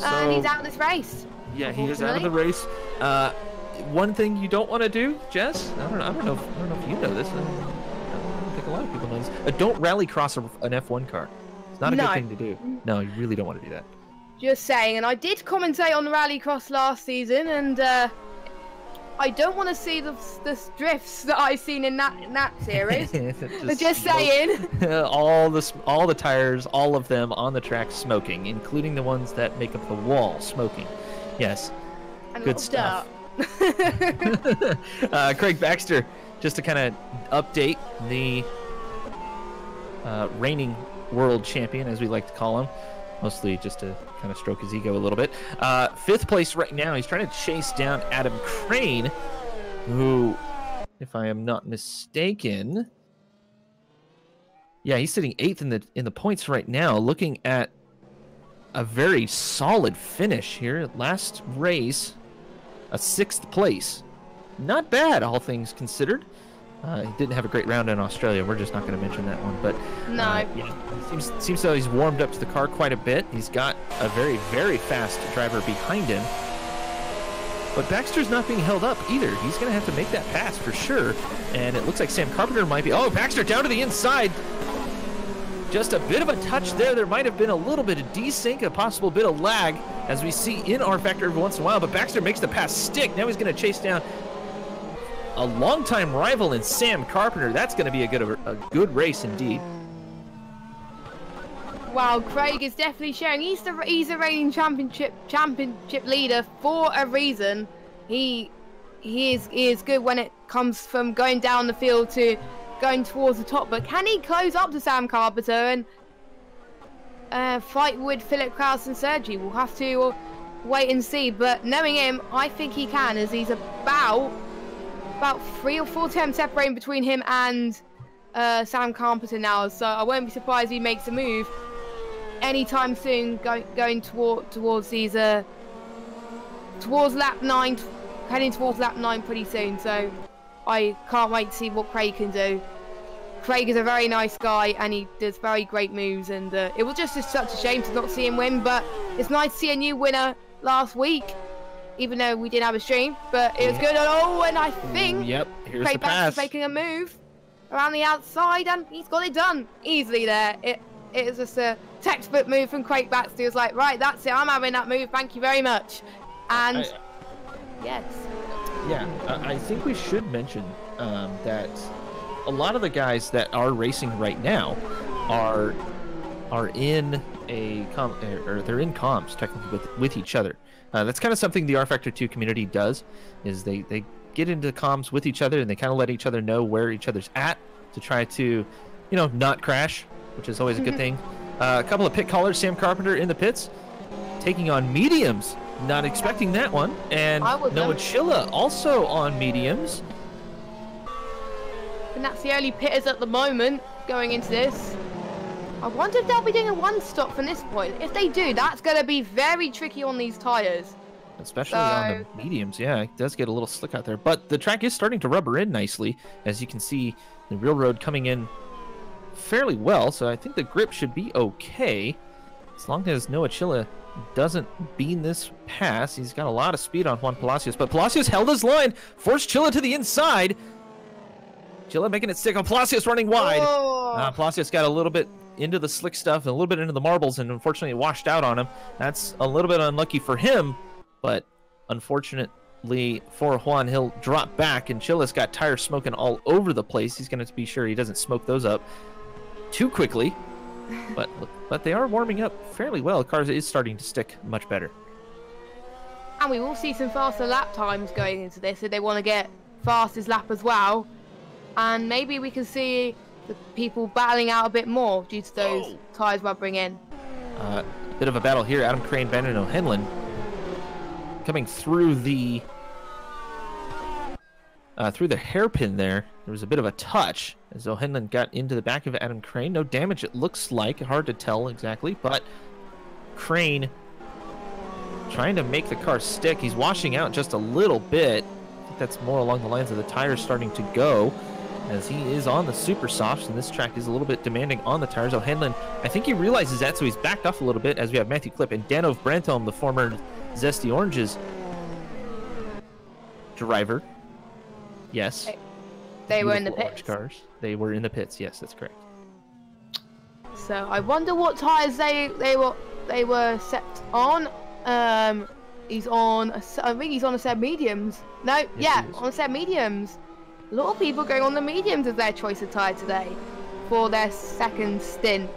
And he's out of this race. Yeah, he is out of the race. One thing you don't want to do, Jess, I don't know if you know this. I don't think a lot of people know this. Don't rally cross an F1 car. It's not a good thing to do. No, you really don't want to do that. Just saying. And I did commentate on the rallycross last season, and I don't want to see the drifts that I've seen in that series. just saying. all the tires, all of them on the track smoking, including the ones that make up the wall smoking. Yes, and good stuff. Craig Baxter, just to kind of update the reigning world champion, as we like to call him, mostly just to kind of stroke his ego a little bit. 5th place right now. He's trying to chase down Adam Crane, who, if I am not mistaken, yeah, he's sitting 8th in the points right now. Looking at a very solid finish here. Last race, a 6th place. Not bad, all things considered. He didn't have a great round in Australia. We're just not going to mention that one. But no, yeah, seems though he's warmed up to the car quite a bit. He's got a very, very fast driver behind him. But Baxter's not being held up either. He's going to have to make that pass for sure. And it looks like Sam Carpenter might be... Oh, Baxter down to the inside. Just a bit of a touch there. There might have been a little bit of desync, a possible bit of lag, as we see in rFactor every once in a while. But Baxter makes the pass stick. Now he's going to chase down a longtime rival in Sam Carpenter. That's going to be a good race indeed. Wow, Craig is definitely showing he's a reigning championship leader for a reason. He is good when it comes from going down the field to going towards the top. But can he close up to Sam Carpenter and fight with Philip Krause and Sergi? We'll have to wait and see. But knowing him, I think he can, as he's about 3 or 4 attempts separating between him and Sam Carpenter now, so I won't be surprised if he makes a move anytime soon, going towards these towards lap 9, heading towards lap 9 pretty soon. So I can't wait to see what Craig can do. Craig is a very nice guy and he does very great moves, and it was just such a shame to not see him win, but it's nice to see a new winner last week, even though we didn't have a stream, but it was good. Oh, and I think here's Craig the pass. Baxter's making a move around the outside, and he's got it done easily there. It is just a textbook move from Craig Baxter. He was like, right, that's it, I'm having that move, thank you very much. And yes. Yeah, I think we should mention that a lot of the guys that are racing right now are in they're in comms technically with each other. That's kind of something the rFactor 2 community does, is they get into comms with each other and they kind of let each other know where each other's at to try to, not crash, which is always a good thing. A couple of pit callers, Sam Carpenter in the pits, taking on mediums. Not expecting that one. And Noah Chilla also on mediums. And that's the only pitters at the moment going into this. I wonder if they'll be doing a one stop from this point. If they do, that's going to be very tricky on these tyres. especially on the mediums. Yeah, it does get a little slick out there. But the track is starting to rubber in nicely. As you can see, the railroad coming in fairly well. So I think the grip should be okay. As long as Noah Chilla doesn't bean this pass. He's got a lot of speed on Juan Palacios. But Palacios held his line. Forced Chilla to the inside. Chilla making it stick on Palacios running wide. Palacios got a little bit into the slick stuff and a little bit into the marbles, and unfortunately it washed out on him. That's a little bit unlucky for him, but unfortunately for Juan, he'll drop back, and Chilla's got tires smoking all over the place. He's going to be sure he doesn't smoke those up too quickly, but they are warming up fairly well. The car is starting to stick much better. And we will see some faster lap times going into this if they want to get fastest lap as well. And maybe we can see the people battling out a bit more due to those tires rubbering in. Bit of a battle here. Adam Crane, Brandon O'Henlin coming through the hairpin there. There was a bit of a touch as O'Henlin got into the back of Adam Crane. No damage, it looks like. Hard to tell exactly, but Crane trying to make the car stick. He's washing out just a little bit. I think that's more along the lines of the tires starting to go, as he is on the super softs, and this track is a little bit demanding on the tires. O'Henlin, I think he realizes that, so he's backed off a little bit, as we have Matthew Klipp and Danov Brantholm, the former ZestyOranges driver. Yes. They were in the pits. Cars. They were in the pits, yes, that's correct. So I wonder what tires they were set on. He's on, I think he's on a set of mediums. No, yes, yeah, on a set of mediums. A lot of people going on the mediums as their choice of tire today for their second stint.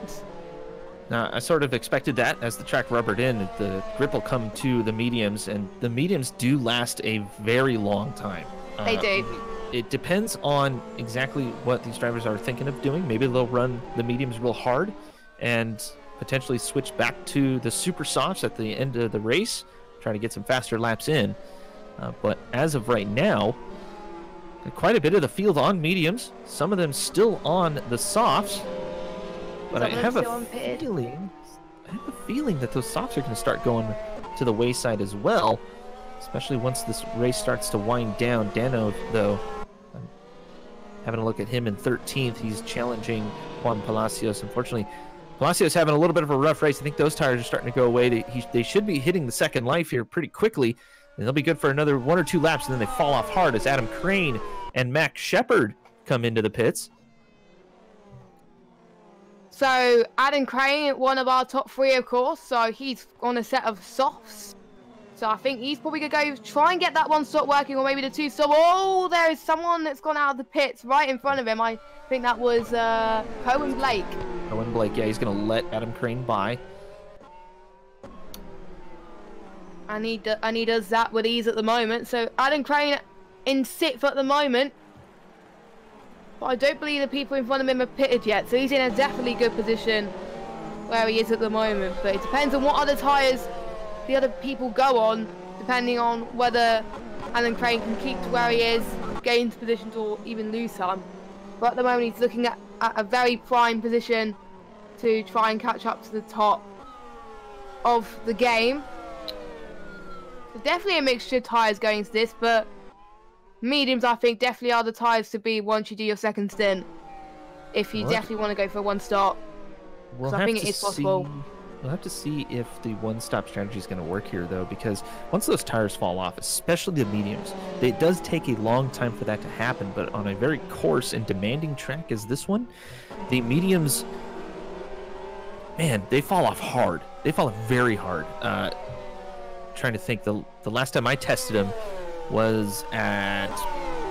Now, I sort of expected that. As the track rubbered in, the grip will come to the mediums, and the mediums do last a very long time. They do. It depends on exactly what these drivers are thinking of doing. Maybe they'll run the mediums real hard and potentially switch back to the super softs at the end of the race, try to get some faster laps in. But as of right now, quite a bit of the field on mediums, some of them still on the softs, but I have a feeling that those softs are going to start going to the wayside as well, especially once this race starts to wind down. Dano, though, I'm having a look at him in 13th. He's challenging Juan Palacios. Unfortunately, Palacios having a little bit of a rough race. I think those tires are starting to go away. They should be hitting the second life here pretty quickly, and they'll be good for another 1 or 2 laps, and then they fall off hard as Adam Crane and Max Shepard come into the pits. So Adam Crane, one of our top 3, of course, so he's on a set of softs. So I think he's probably going to go try and get that one stop working, or maybe the 2 stop. Oh, there is someone that's gone out of the pits right in front of him. I think that was Cohen Blake. Cohen Blake, yeah, he's going to let Adam Crane by. And he does that with ease at the moment. So Adam Crane in 6th at the moment. But I don't believe the people in front of him have pitted yet. So he's in a definitely good position where he is at the moment. But it depends on what other tyres the other people go on, depending on whether Alan Crane can keep to where he is, gain positions, or even lose some. But at the moment he's looking at a very prime position to try and catch up to the top of the game. So definitely a mixture of tyres going into this, but mediums I think definitely are the tyres to be once you do your second stint, if you definitely want to go for one stop. Because I think it is possible. We'll have to see if the one-stop strategy is going to work here, though, because once those tires fall off, especially the mediums, it does take a long time for that to happen, but on a very coarse and demanding track as this one, the mediums, man, they fall off hard. They fall off very hard. Trying to think, the last time I tested them was at,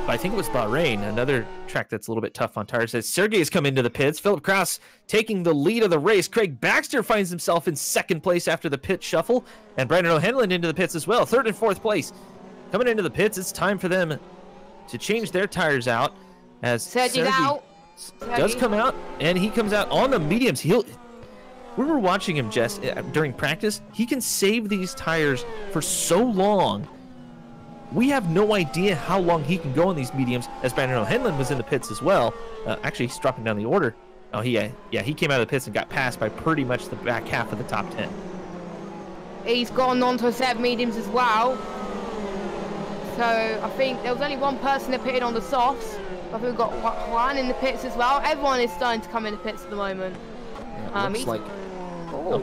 I think it was Bahrain, another track that's a little bit tough on tires. As Sergey's come into the pits, Philip Cross taking the lead of the race. Craig Baxter finds himself in 2nd place after the pit shuffle, and Brandon O'Henlin into the pits as well. 3rd and 4th place coming into the pits. It's time for them to change their tires out as Sergey does come out, and he comes out on the mediums. We were watching him, Jess, during practice. He can save these tires for so long. We have no idea how long he can go on these mediums, as Brandon O'Henlin was in the pits as well. Actually, he's dropping down the order. Oh, he came out of the pits and got passed by pretty much the back half of the top 10. he's gone on to a set of mediums as well. So I think there was only one person that pitted on the softs. I think we've got Juan in the pits as well. Everyone is starting to come in the pits at the moment. Yeah, looks like... Oh,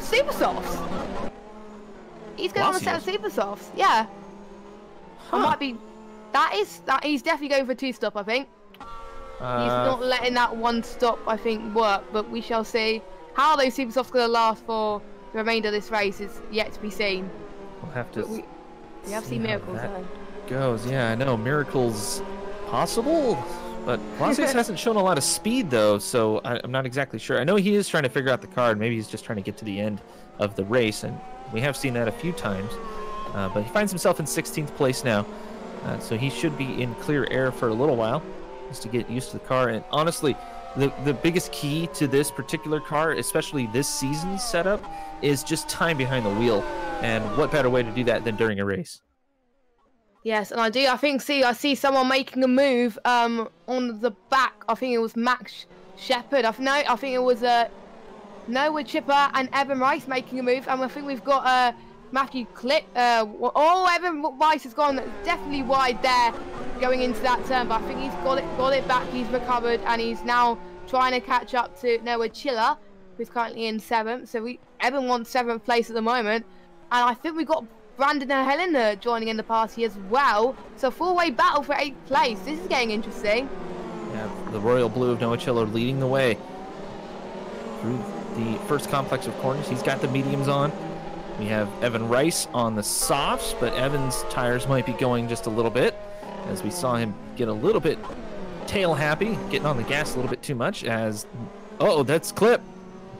super softs. He's going on a set of super softs. Yeah. Huh. Might be... He's definitely going for 2-stop, I think. He's not letting that 1-stop, I think, work. But we shall see. How those super softs going to last for the remainder of this race is yet to be seen. We'll have to... We have seen miracles though. Goes, yeah, I know. Miracles possible, but Vlasius hasn't shown a lot of speed though, so I'm not exactly sure. I know he is trying to figure out the car, and maybe he's just trying to get to the end of the race, and we have seen that a few times. But he finds himself in 16th place now, so he should be in clear air for a little while, just to get used to the car. And honestly, the biggest key to this particular car, especially this season's setup, is just time behind the wheel. And what better way to do that than during a race? Yes, and I see someone making a move on the back. I think it was Max Shepard. I think it was Noah Chipper and Evan Rice making a move. And I think we've got Matthew Clip. Evan Rice has gone definitely wide there going into that turn. But I think he's got it back. He's recovered, and he's now trying to catch up to Noah Chiller, who's currently in 7th. So Evan wants 7th place at the moment. And I think we've got Brandon and Helena joining in the party as well. So 4-way battle for 8th place. This is getting interesting. Yeah, the Royal Blue of Noah Chiller leading the way through the first complex of corners. He's got the mediums on. We have Evan Rice on the softs, but Evan's tires might be going just a little bit, as we saw him get a little bit tail happy, getting on the gas a little bit too much as... Oh, that's Clip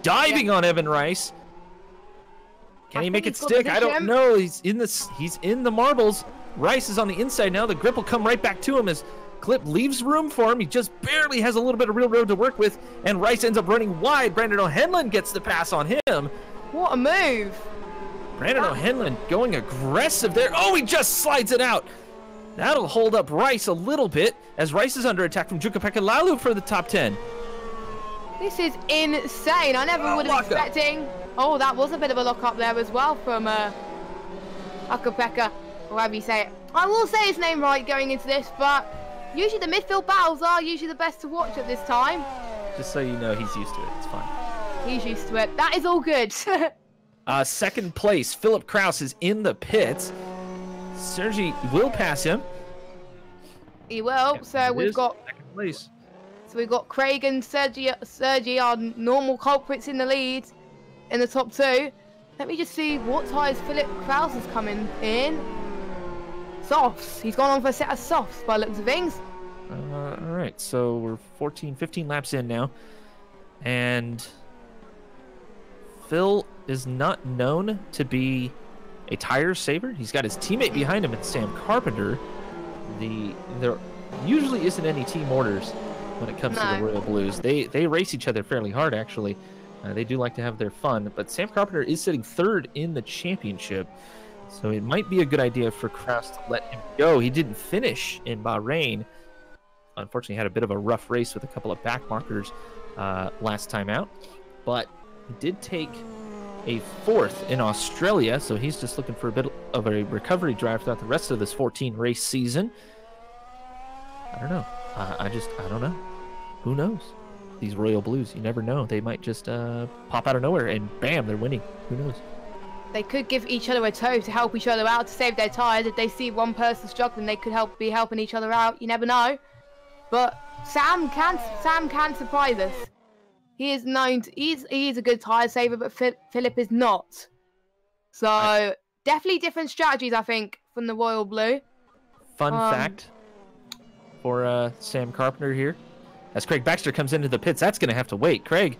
diving on Evan Rice. Can he make it stick? I don't know. He's in the marbles. Rice is on the inside now. The grip will come right back to him as Clip leaves room for him. He just barely has a little bit of real road to work with, and Rice ends up running wide. Brandon O'Henlon gets the pass on him. What a move. Brandon O'Henlon going aggressive there. Oh, he just slides it out. That'll hold up Rice a little bit, as Rice is under attack from Jukapeka Lalu for the top 10. This is insane. I never would have expecting... Oh, that was a bit of a lock-up there as well from Akapeka, or however you say it. I will say his name right going into this, but usually the midfield battles are usually the best to watch at this time. Just so you know, he's used to it. It's fine. He's used to it. That is all good. Second place, Philip Kraus is in the pits. Sergi will pass him. He will. So we've got... Second place. So we've got Craig and Sergi, our normal culprits in the lead. In the top 2. Let me just see what tyres Philip Kraus is coming in. Softs. He's gone on for a set of softs by the looks of things. All right, so we're 15 laps in now. And Phil is not known to be a tire saver. He's got his teammate behind him, it's Sam Carpenter. There usually isn't any team orders when it comes to the Royal Blues. They race each other fairly hard, actually. They do like to have their fun, but Sam Carpenter is sitting 3rd in the championship, so it might be a good idea for Kraus to let him go. He didn't finish in Bahrain. Unfortunately, had a bit of a rough race with a couple of back markers last time out, but he did take a 4th in Australia, so he's just looking for a bit of a recovery drive throughout the rest of this 14-race season. I don't know. I don't know. Who knows? These Royal Blues, you never know. They might just pop out of nowhere and bam, they're winning. Who knows? They could give each other a tow to help each other out to save their tires. If they see one person struggling, they could be helping each other out. You never know. But Sam can surprise us. He is known to, he's a good tire saver, but Philip is not. So definitely different strategies, I think, from the Royal Blue. Fun fact for Sam Carpenter here. As Craig Baxter comes into the pits, that's going to have to wait. Craig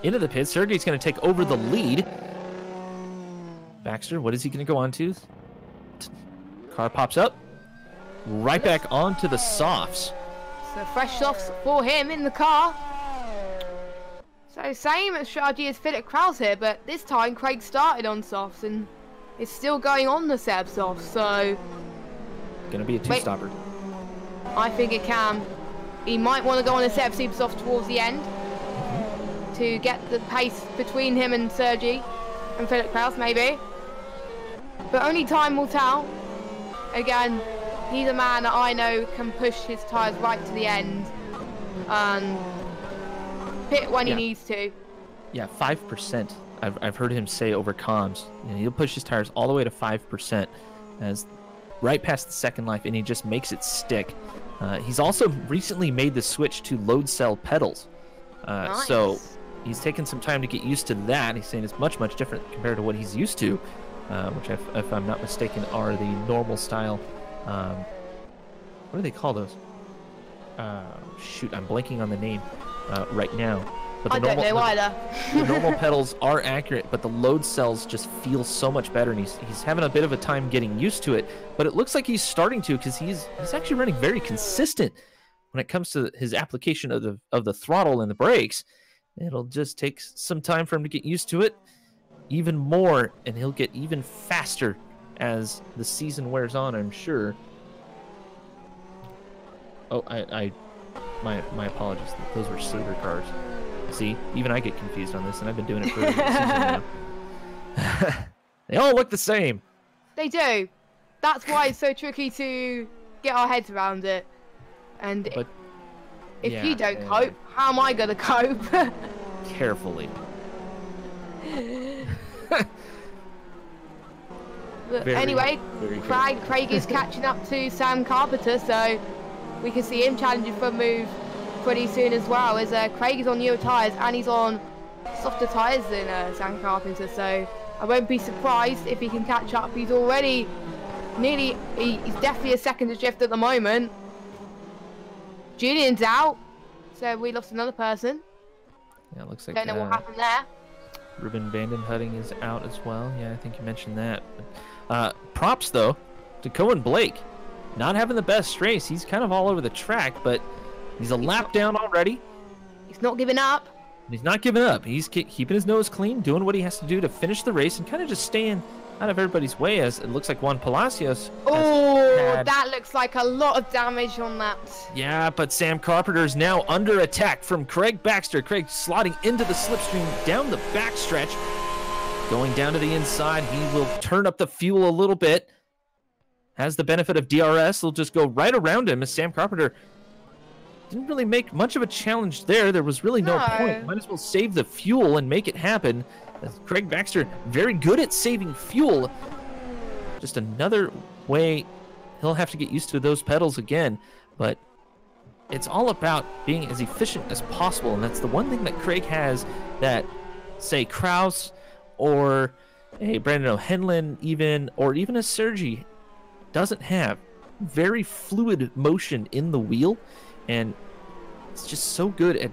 into the pits. Sergey's going to take over the lead. Baxter, what is he going to go on to? Car pops up. Right back onto the softs. So fresh softs for him in the car. So same strategy as Philip Kraus here, but this time Craig started on softs and is still going on the set of softs. So going to be a two-stopper. I think it can. He might want to go on a set of super soft towards the end to get the pace between him and Sergi and Philip Kraus, maybe. But only time will tell. Again, he's a man that I know can push his tyres right to the end and pit when he needs to. Yeah, 5%. I've heard him say over comms. You know, he'll push his tires all the way to 5% as right past the second life, and he just makes it stick. He's also recently made the switch to load cell pedals. Nice. So he's taken some time to get used to that. He's saying it's much, much different compared to what he's used to, which, if I'm not mistaken, are the normal style. What do they call those? Shoot, I'm blanking on the name right now. But I don't know either. The normal pedals are accurate, but the load cells just feel so much better, and he's having a bit of a time getting used to it. But it looks like he's starting to, because he's actually running very consistent when it comes to his application of the throttle and the brakes. It'll just take some time for him to get used to it even more, and he'll get even faster as the season wears on, I'm sure. Oh, my apologies. Those were Saber cars. See, even I get confused on this, and I've been doing it for a season now. They all look the same. They do. That's why it's so tricky to get our heads around it. And But, if yeah, you don't cope, how am I going to cope? Carefully. But Very, anyway, very Craig is catching up to Sam Carpenter, so we can see him challenging for a move pretty soon as well, as Craig is on newer tyres and he's on softer tyres than Sam Carpenter, so I won't be surprised if he can catch up. He's already he's definitely a second adrift at the moment. Julian's out, so we lost another person. Yeah, it looks like Don't know what happened there. Ruben Vandenhutting is out as well. Yeah, I think you mentioned that. Props, though, to Cohen Blake. Not having the best race. He's kind of all over the track, but he's a lap down already. He's not giving up. He's not giving up. He's keeping his nose clean, doing what he has to do to finish the race, and kind of just staying out of everybody's way, as it looks like Juan Palacios. Oh, that looks like a lot of damage on that. Yeah, but Sam Carpenter is now under attack from Craig Baxter. Craig sliding into the slipstream down the backstretch. Going down to the inside, he will turn up the fuel a little bit. Has the benefit of DRS. He'll just go right around him, as Sam Carpenter didn't really make much of a challenge there. There was really no point. Might as well save the fuel and make it happen. As Craig Baxter, very good at saving fuel. Just another way he'll have to get used to those pedals again. But it's all about being as efficient as possible. And that's the one thing that Craig has that, say, Kraus or a Brandon O'Henlin or even a Sergi doesn't have. Very fluid motion in the wheel, and it's just so good at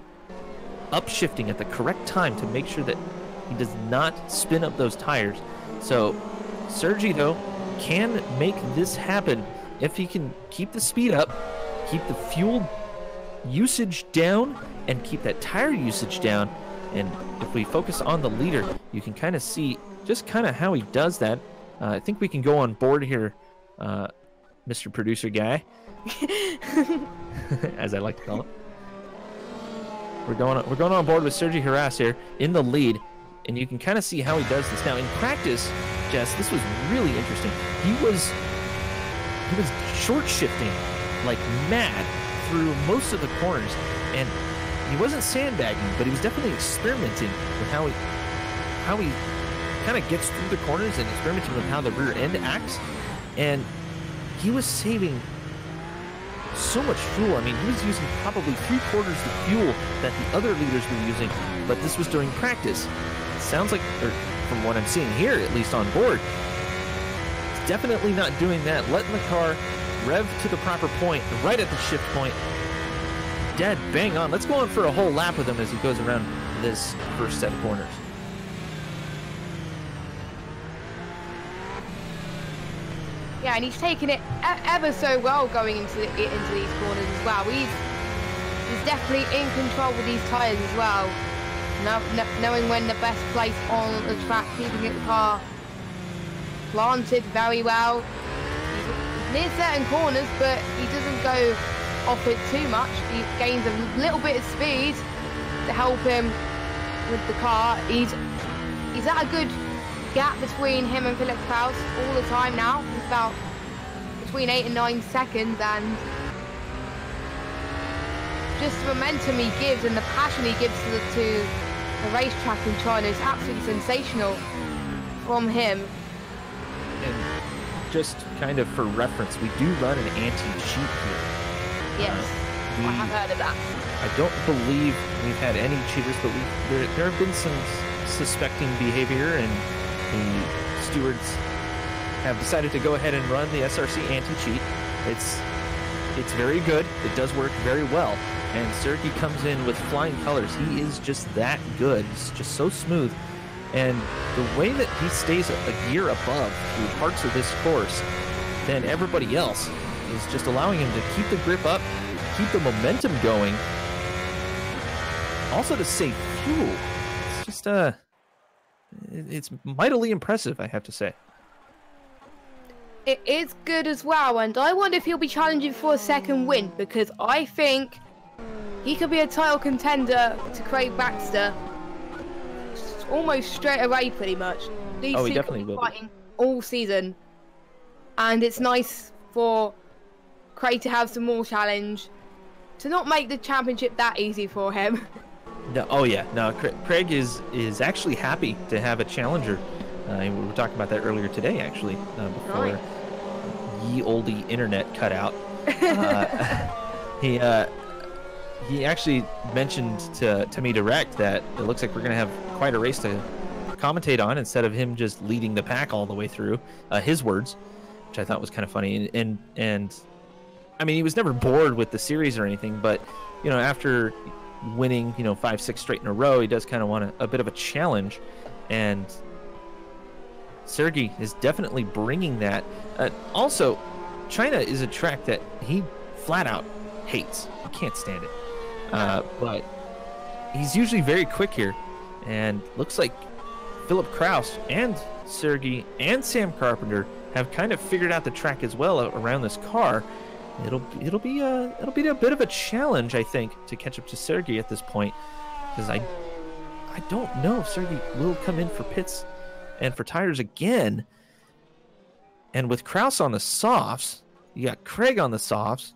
upshifting at the correct time to make sure that he does not spin up those tires. So Sergi, though, can make this happen if he can keep the speed up, keep the fuel usage down, and keep that tire usage down. And if we focus on the leader, you can kind of see just kind of how he does that. I think we can go on board here, Mr. Producer Guy, as I like to call it. We're going on board with Sergi Haras here in the lead, and you can kind of see how he does this. Now, in practice, Jess, this was really interesting. He was short shifting like mad through most of the corners, and he wasn't sandbagging, but he was definitely experimenting with how he kind of gets through the corners and experimenting with how the rear end acts. And he was saving so much fuel. I mean, he was using probably 3/4 the fuel that the other leaders were using, but this was during practice. It sounds like, or from what I'm seeing here, at least on board, he's definitely not doing that. Letting the car rev to the proper point, right at the shift point. Dead bang on. Let's go on for a whole lap with him as he goes around this first set of corners. Yeah, and he's taken it ever so well going into these corners as well. He's definitely in control with these tyres as well. Knowing when the best place on the track, keeping the car planted very well. He's near certain corners, but he doesn't go off it too much. He gains a little bit of speed to help him with the car. He's at a good gap between him and Philip Kraus all the time now. It's about between 8 and 9 seconds, and just the momentum he gives and the passion he gives to the racetrack in China is absolutely sensational from him. And just kind of for reference, we do run an anti-cheat here. Yes, I have heard of that. I don't believe we've had any cheaters, but there have been some suspecting behavior, and the stewards have decided to go ahead and run the SRC anti-cheat. It's very good. It does work very well. And Sergey comes in with flying colors. He is just that good. He's just so smooth. And the way that he stays a gear above through parts of this course than everybody else is just allowing him to keep the grip up, keep the momentum going, also to save fuel. It's just it's mightily impressive, I have to say. It is good as well, and I wonder if he'll be challenging for a second win, because I think he could be a title contender to Craig Baxter almost straight away, pretty much. These he two definitely could be will fighting all season, and it's nice for Craig to have some more challenge, to not make the championship that easy for him. No, Craig is actually happy to have a challenger. We were talking about that earlier today, actually, before ye olde internet cut out. He actually mentioned to me direct that it looks like we're going to have quite a race to commentate on, instead of him just leading the pack all the way through. His words, which I thought was kind of funny. And I mean, he was never bored with the series or anything, but after winning 5-6 straight in a row, he does kind of want a bit of a challenge, and Sergey is definitely bringing that. Also, China is a track that he flat out hates. He can't stand it. But he's usually very quick here, and looks like Philip Kraus and Sergey and Sam Carpenter have kind of figured out the track as well around this car. It'll be a bit of a challenge, I think, to catch up to Sergey at this point, because I don't know if Sergey will come in for pits and for tires again. And with Kraus on the softs, you got Craig on the softs,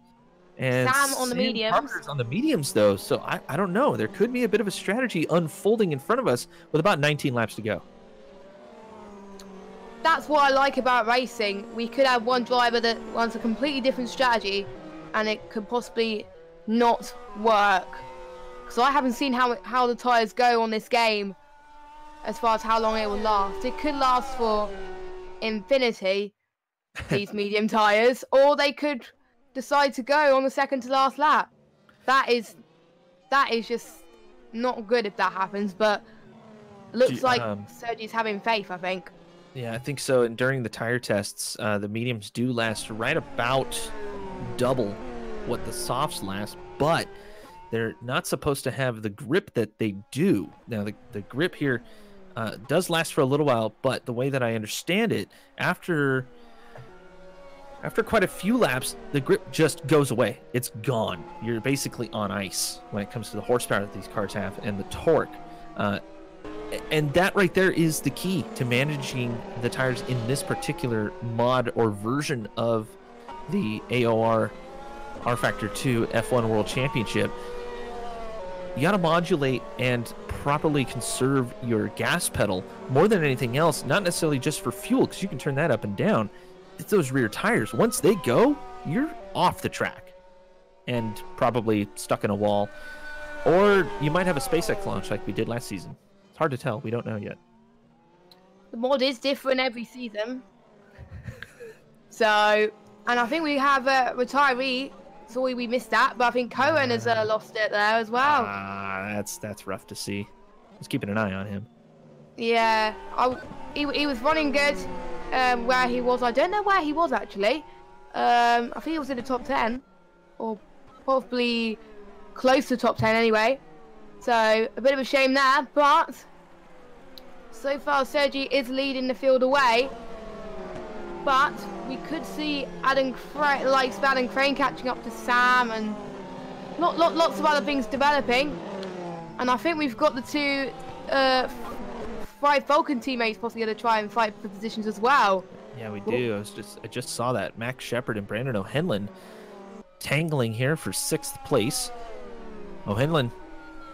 and Sam on the mediums. Carpenter's on the mediums, though. So I don't know. There could be a bit of a strategy unfolding in front of us with about 19 laps to go. That's what I like about racing. We could have one driver that runs a completely different strategy, and it could possibly not work. Because I haven't seen how the tyres go on this game, as far as how long it will last. It could last for infinity, these medium tyres, or they could decide to go on the second to last lap. That is just not good if that happens, but looks like Sergey's having faith, I think. Yeah, I think so. And during the tire tests, the mediums do last right about double what the softs last, but they're not supposed to have the grip that they do. Now, the grip here does last for a little while, but the way that I understand it, after quite a few laps, the grip just goes away. It's gone. You're basically on ice when it comes to the horsepower that these cars have and the torque. And that right there is the key to managing the tires in this particular mod or version of the AOR rFactor 2 F1 World Championship. You got to modulate and properly conserve your gas pedal more than anything else, not necessarily just for fuel, because you can turn that up and down. It's those rear tires. Once they go, you're off the track and probably stuck in a wall. Or you might have a SpaceX launch like we did last season. It's hard to tell. We don't know yet. The mod is different every season. So, and I think we have a retiree. Sorry we missed that, but I think Cohen has lost it there as well. That's rough to see. Just keeping an eye on him. Yeah, he was running good where he was. I don't know where he was actually. I think he was in the top 10, or probably close to top 10 anyway. So a bit of a shame there, but so far Sergey is leading the field away. But we could see Adam Crane catching up to Sam, and lots of other things developing. And I think we've got the two 5 Falcon teammates possibly going to try and fight for positions as well. Yeah, we do. I just saw that. Max Shepard and Brandon O'Henlin tangling here for 6th place. O'Henlin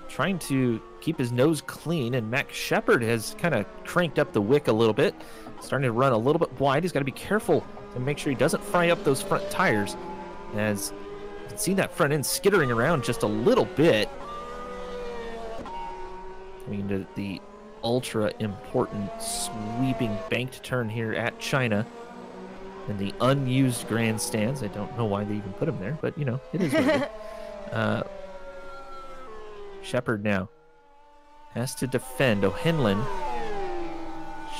trying to keep his nose clean, and Max Shepard has kind of cranked up the wick a little bit, starting to run a little bit wide. He's got to be careful to make sure he doesn't fry up those front tires, as you can see that front end skittering around just a little bit. Coming into the ultra important sweeping banked turn here at China and the unused grandstands. I don't know why they even put them there, but you know, it is what it is. Shepard now has to defend. O'Henlin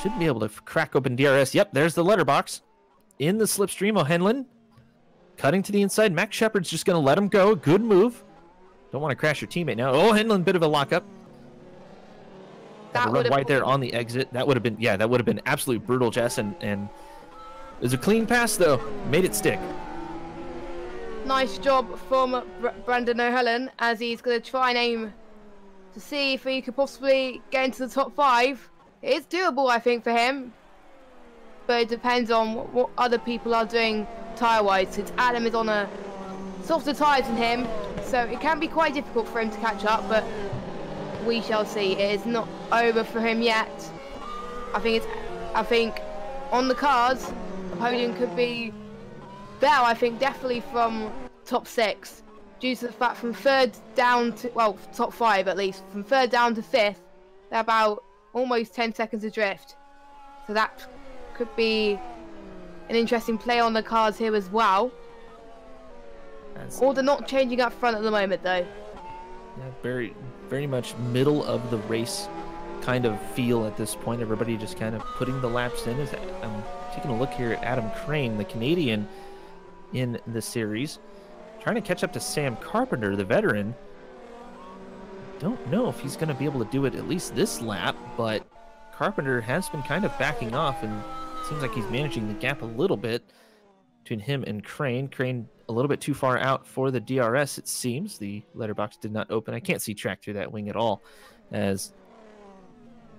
should be able to crack open DRS. Yep, there's the letterbox in the slipstream. O'Henlin cutting to the inside. Max Shepard's just going to let him go. Good move. Don't want to crash your teammate now. O'Henlin, bit of a lockup. That run wide there on the exit. That would have been, yeah, that would have been absolutely brutal, Jess. And it was a clean pass though. Made it stick. Nice job from Brandon O'Henlin, as he's going to try and aim to see if he could possibly get into the top 5. It is doable, I think, for him, but it depends on what other people are doing tyre-wise, since Adam is on a softer tyres than him, so it can be quite difficult for him to catch up, but we shall see. It is not over for him yet. I think on the cards, the podium could be there, I think, definitely from top 6, due to the fact from 3rd down to, well, top 5 at least, from 3rd down to 5th, they're about almost 10 seconds adrift. So that could be an interesting play on the cards here as well. Order not changing up front at the moment though. Yeah, very much middle of the race kind of feel at this point. Everybody just kind of putting the laps in. As I'm taking a look here at Adam Crane, the Canadian in the series, trying to catch up to Sam Carpenter, the veteran. Don't know if he's going to be able to do it at least this lap, but Carpenter has been kind of backing off, and it seems like he's managing the gap a little bit between him and Crane. Crane a little bit too far out for the DRS, it seems. The letterbox did not open. I can't see track through that wing at all, as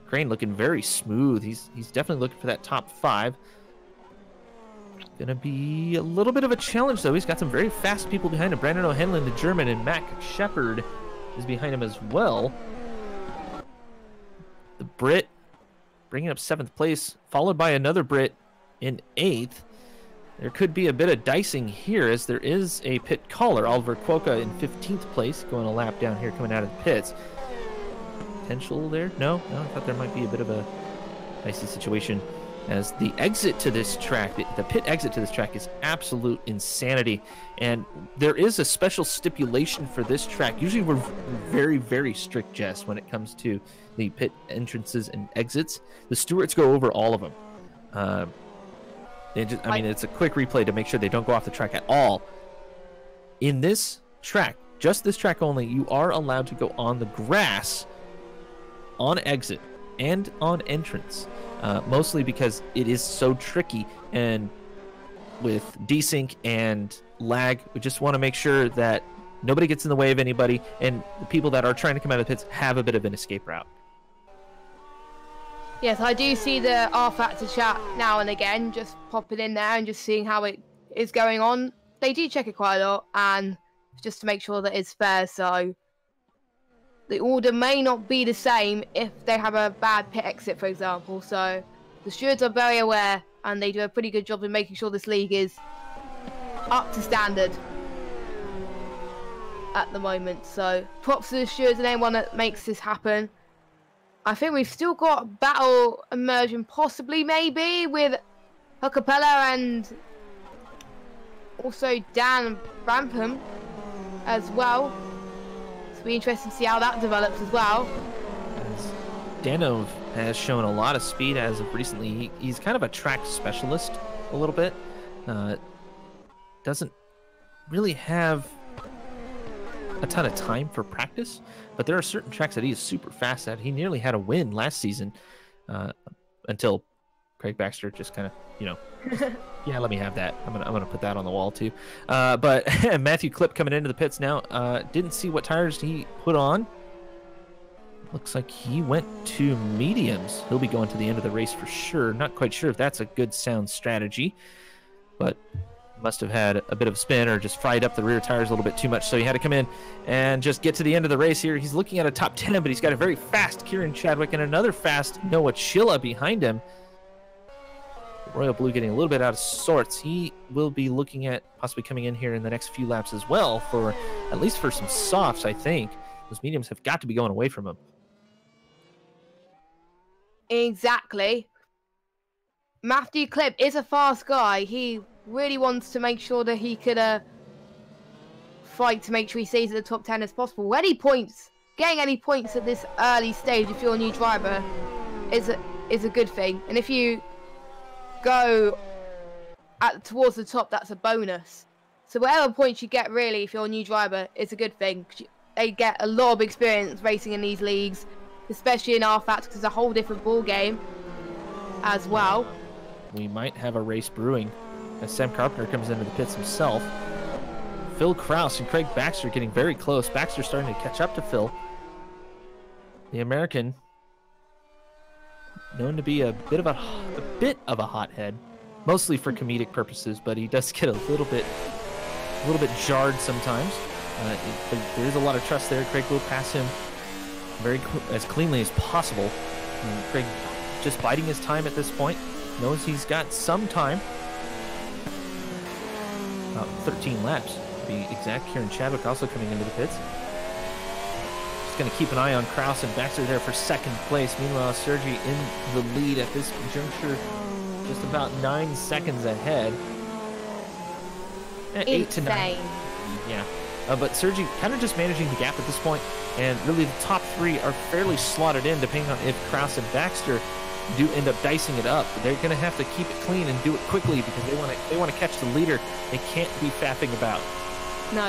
Crane looking very smooth. He's definitely looking for that top 5. Gonna be a little bit of a challenge though. He's got some very fast people behind him. Brandon O'Henlin, the German, and Max Shepard is behind him as well. The Brit bringing up 7th place, followed by another Brit in 8th. There could be a bit of dicing here, as there is a pit caller. Oliver Cuoca in 15th place, going a lap down here, coming out of the pits. Potential there? No, I thought there might be a bit of a dicey situation, as the exit to this track, the pit exit to this track, is absolute insanity. And there is a special stipulation for this track. Usually we're very, very strict, Jess, when it comes to the pit entrances and exits. The stewards go over all of them. It's a quick replay to make sure they don't go off the track at all. In this track, just this track only, you are allowed to go on the grass on exit and on entrance. Mostly because it is so tricky, and with desync and lag, we just want to make sure that nobody gets in the way of anybody, and the people that are trying to come out of the pits have a bit of an escape route. Yes, I do see the rFactor chat now and again, just popping in there and just seeing how it is going on. They do check it quite a lot, and just to make sure that it's fair, so the order may not be the same if they have a bad pit exit, for example. So the stewards are very aware, and they do a pretty good job in making sure this league is up to standard at the moment. So props to the stewards and anyone that makes this happen. I think we've still got battle emerging, possibly, maybe, with Huckapella and also Dan Brampham as well. It'll be interesting to see how that develops as well. Danov has shown a lot of speed as of recently. He's kind of a track specialist a little bit. Doesn't really have a ton of time for practice, but there are certain tracks that he is super fast at. He nearly had a win last season until Craig Baxter just kind of, yeah, let me have that. I'm gonna put that on the wall too. But Matthew Klipp coming into the pits now. Didn't see what tires he put on. Looks like he went to mediums. He'll be going to the end of the race for sure. Not quite sure if that's a good sound strategy, but must have had a bit of spin or just fried up the rear tires a little bit too much, so he had to come in and just get to the end of the race here. He's looking at a top 10, but he's got a very fast Kieran Chadwick and another fast Noah Chilla behind him. Royal Blue getting a little bit out of sorts. He will be looking at possibly coming in here in the next few laps as well, for at least for some softs, I think. Those mediums have got to be going away from him. Exactly. Matthew Clip is a fast guy. He really wants to make sure that he could fight to make sure he stays at the top 10 as possible. Any points, getting any points at this early stage if you're a new driver is a good thing. And if you go towards the top, that's a bonus. So whatever points you get really if you're a new driver is a good thing. They get a lot of experience racing in these leagues, especially in rFactor, because it's a whole different ball game as well. We might have a race brewing as Sam Carpenter comes into the pits himself. Phil Kraus and Craig Baxter getting very close. Baxter starting to catch up to Phil. The American, known to be a bit of a hothead, mostly for comedic purposes, but he does get a little bit jarred sometimes. But there is a lot of trust there. Craig will pass him as cleanly as possible. And Craig just biding his time at this point. Knows he's got some time. About 13 laps to be exact. Kieran Chadwick also coming into the pits. Just going to keep an eye on Kraus and Baxter there for second place. Meanwhile, Sergi in the lead at this juncture, just about 9 seconds ahead. 8 to 9. Yeah. But Sergi kind of just managing the gap at this point, and really the top 3 are fairly slotted in, depending on if Kraus and Baxter do end up dicing it up. They're going to have to keep it clean and do it quickly because they want to catch the leader. They can't be faffing about. No.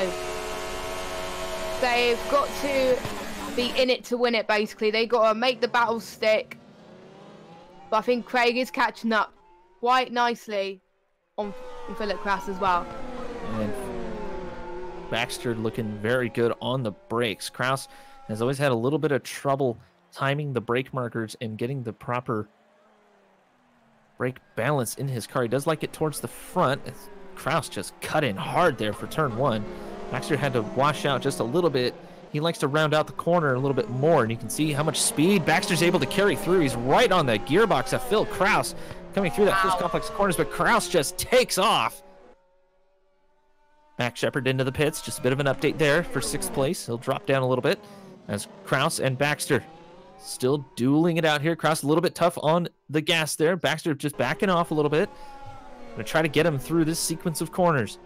They've got to be in it to win it, basically. They've got to make the battle stick. But I think Craig is catching up quite nicely on Philip Kraus as well. And Baxter looking very good on the brakes. Kraus has always had a little bit of trouble timing the brake markers and getting the proper brake balance in his car. He does like it towards the front. Kraus just cut in hard there for turn 1. Baxter had to wash out just a little bit. He likes to round out the corner a little bit more, and you can see how much speed Baxter's able to carry through. He's right on the gearbox of Phil Kraus coming through that first complex of corners, but Kraus just takes off. Max Shepard into the pits. Just a bit of an update there for 6th place. He'll drop down a little bit as Kraus and Baxter still dueling it out here. Kraus a little bit tough on the gas there. Baxter just backing off a little bit. Gonna try to get him through this sequence of corners.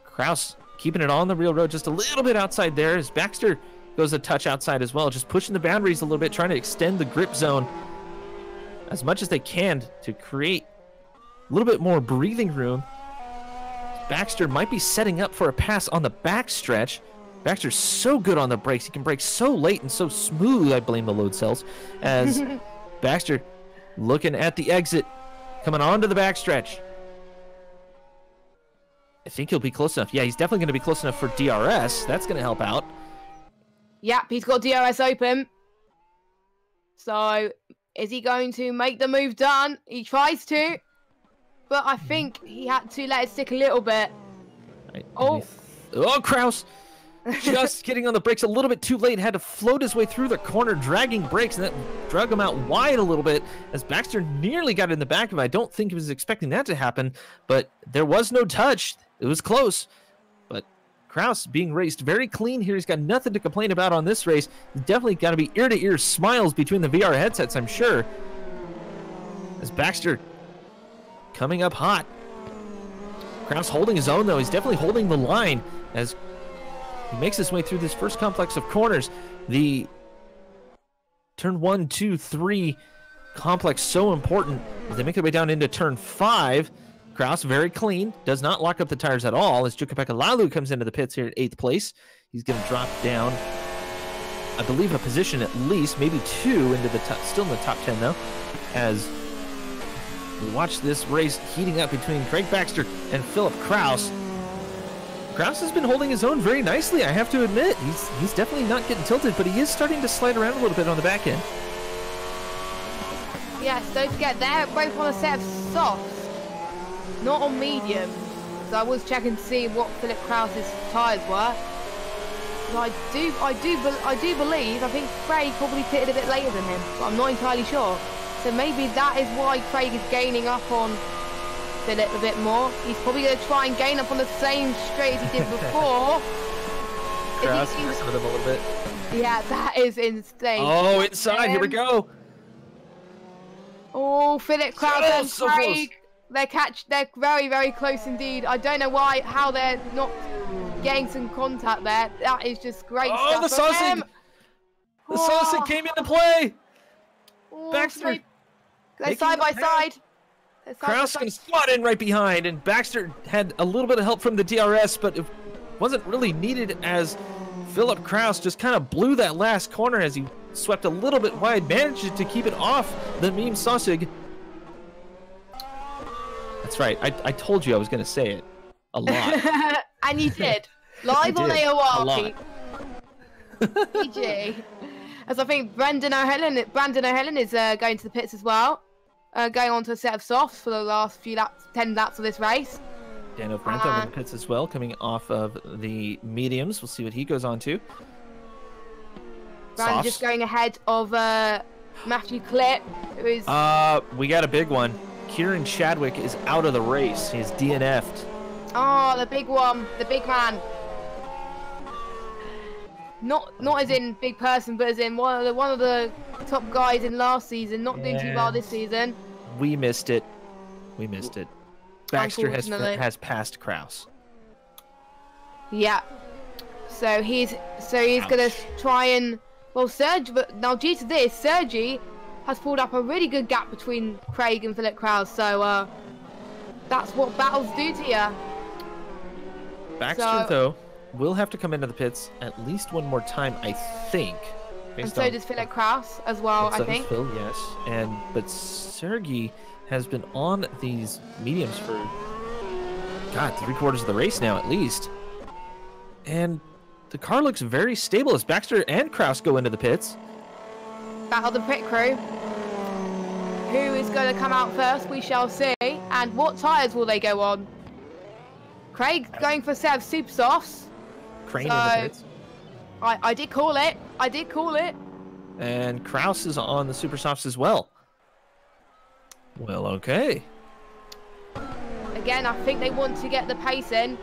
Kraus keeping it on the real road just a little bit outside there as Baxter goes a touch outside as well. Just pushing the boundaries a little bit, trying to extend the grip zone as much as they can to create a little bit more breathing room. Baxter might be setting up for a pass on the backstretch. Baxter's so good on the brakes. He can brake so late and so smooth, I blame the load cells, as Baxter looking at the exit, coming onto the backstretch. I think he'll be close enough. Yeah, he's definitely going to be close enough for DRS. That's going to help out. Yep, he's got DRS open. So, is he going to make the move done? He tries to. But I think he had to let it stick a little bit. Right, oh, Kraus just getting on the brakes a little bit too late. Had to float his way through the corner, dragging brakes, and that drug him out wide a little bit as Baxter nearly got in the back of him. I don't think he was expecting that to happen, but there was no touch. It was close. But Kraus being raced very clean here. He's got nothing to complain about on this race. He's definitely got to be ear-to-ear smiles between the VR headsets, I'm sure. As Baxter coming up hot. Kraus holding his own, though. He's definitely holding the line as he makes his way through this first complex of corners. The turn 1, 2, 3 complex so important as they make their way down into turn 5. Kraus very clean, does not lock up the tires at all as Jukapeka Lalu comes into the pits here at 8th place. He's going to drop down, I believe, a position at least, maybe 2 into the top, still in the top 10 though, as we watch this race heating up between Craig Baxter and Philip Kraus. Kraus has been holding his own very nicely, I have to admit. He's definitely not getting tilted, but he is starting to slide around a little bit on the back end. Yes, don't forget, they're both on a set of softs, not on medium. So I was checking to see what Philip Kraus's tyres were. But I do believe, I think Craig probably pitted a bit later than him, but I'm not entirely sure. So maybe that is why Craig is gaining up on Philip a bit more. He's probably going to try and gain up on the same straight as he did before. Kraus messing with him a little bit. Yeah, that is insane. Oh, inside, here we go. Oh, Philip Kraus and Craig. They're very, very close indeed. I don't know how they're not getting some contact there. That is just great stuff. Oh, the sausage! The sausage came into play! Oh, Baxter! They're side by side. Kraus can slot in right behind, and Baxter had a little bit of help from the DRS, but it wasn't really needed as Philip Kraus just kind of blew that last corner as he swept a little bit wide, managed to keep it off the meme sausage. That's right, I told you I was going to say it a lot. And you did. Live on AOR. PG. As I think Brandon O'Helen is going to the pits as well. Going on to a set of softs for the last few laps, 10 laps of this race. Dan O'Brien in the pits as well, coming off of the mediums. We'll see what he goes on to. Brandon just going ahead of Matthew Clip, who is... we got a big one. Kieran Chadwick is out of the race. He's DNF'd. Oh, the big one, the big man. Not as in big person, but as in one of the top guys in last season. Not doing too well this season. We missed it. We missed it. Baxter has passed Kraus. Yeah. So he's gonna try and Sergi. But now due to this, Sergi has pulled up a really good gap between Craig and Philip Kraus. So that's what battles do to you. Baxter though will have to come into the pits at least one more time, I think. And so does Philip Kraus as well, I think. Phil, yes. But Sergi has been on these mediums for, God, 3/4 of the race now at least. And the car looks very stable as Baxter and Kraus go into the pits. Battle the pit crew. Who is going to come out first, we shall see. And what tyres will they go on? Craig going for a set of super softs. Crane in the pits. I did call it. I did call it. And Kraus is on the super softs as well. Well, okay. Again, I think they want to get the pace in.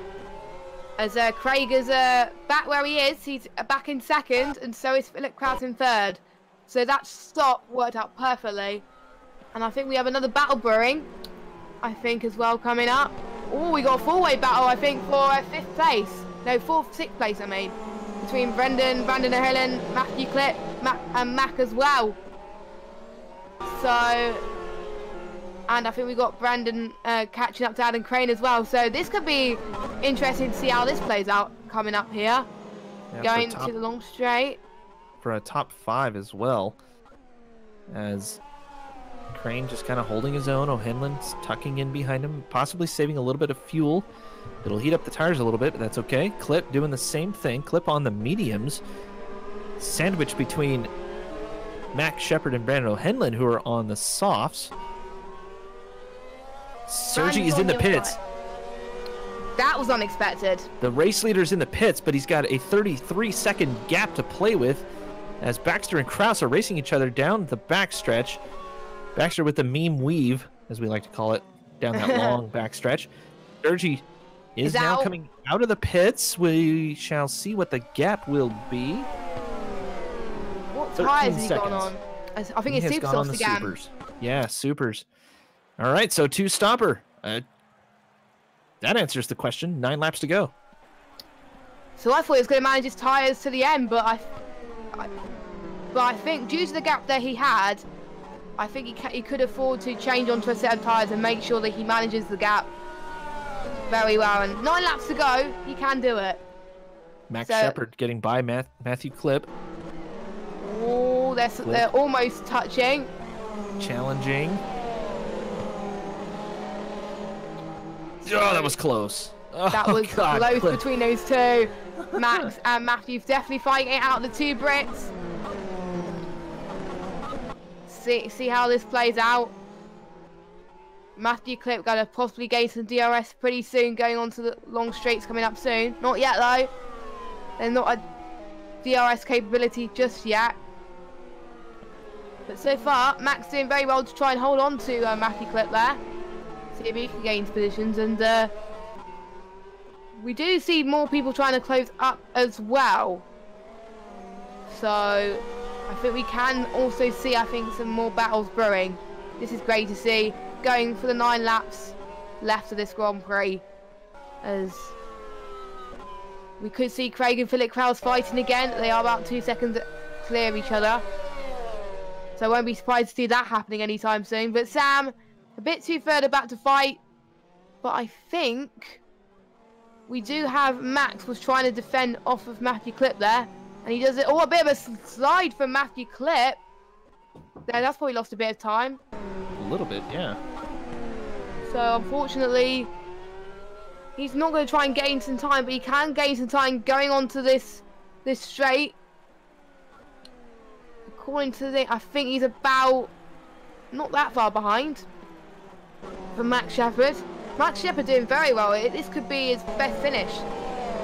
As Craig is back where he is. He's back in second, and so is Philip Kraus in third. So that stop worked out perfectly. And I think we have another battle brewing, I think, as well coming up. Oh, we got a four-way battle, I think, for 5th place. No, 6th place, I mean. Between Brandon O'Helen, Matthew Clip, and Mac as well. So, and I think we got Brandon catching up to Adam Crane as well. So this could be interesting to see how this plays out coming up here. Yeah, going to the long straight. For a top 5 as well. As Crane just kind of holding his own. O'Henlon's tucking in behind him, possibly saving a little bit of fuel. It'll heat up the tires a little bit, but that's okay. Clip doing the same thing. Clip on the mediums. Sandwich between Mac Shepard and Brandon O'Henlon, who are on the softs. Sergi is in the pits. That was unexpected. The race leader's in the pits, but he's got a 33-second gap to play with as Baxter and Kraus are racing each other down the backstretch. Baxter with the meme weave, as we like to call it, down that long backstretch. Sergi is now coming out of the pits. We shall see what the gap will be. What tires has he gone on? I think it's super softs again. Supers. Yeah, supers. All right, so 2-stopper. That answers the question. 9 laps to go. So I thought he was going to manage his tires to the end, but I think due to the gap that he had, I think he could afford to change onto a set of tires and make sure that he manages the gap very well. And 9 laps to go, he can do it. Max Shepard getting by Matthew Clip. Oh, they're almost touching. Challenging. Oh, that was close. That was close between those two. Max and Matthew's definitely fighting it out, the two Brits. See how this plays out. Matthew Clip going to possibly gain some DRS pretty soon, going on to the long straights coming up soon. Not yet though. They're not a DRS capability just yet. But so far, Max doing very well to try and hold on to Matthew Clip there. See if he can gain positions, and we do see more people trying to close up as well. So I think we can also see, I think, some more battles brewing. This is great to see. Going for the 9 laps left of this Grand Prix, as we could see Craig and Philip Krause fighting again. They are about 2 seconds clear of each other, so I won't be surprised to see that happening anytime soon. But Sam, a bit too further back to fight, but I think we do have Max was trying to defend off of Matthew Clip there, and he does it. Oh, a bit of a slide from Matthew Clip there. That's probably lost a bit of time. A little bit, yeah. So unfortunately, he's not going to try and gain some time, but he can gain some time going on to this straight. According to I think he's about not that far behind from Max Shepherd. Max Shepherd doing very well. This could be his best finish,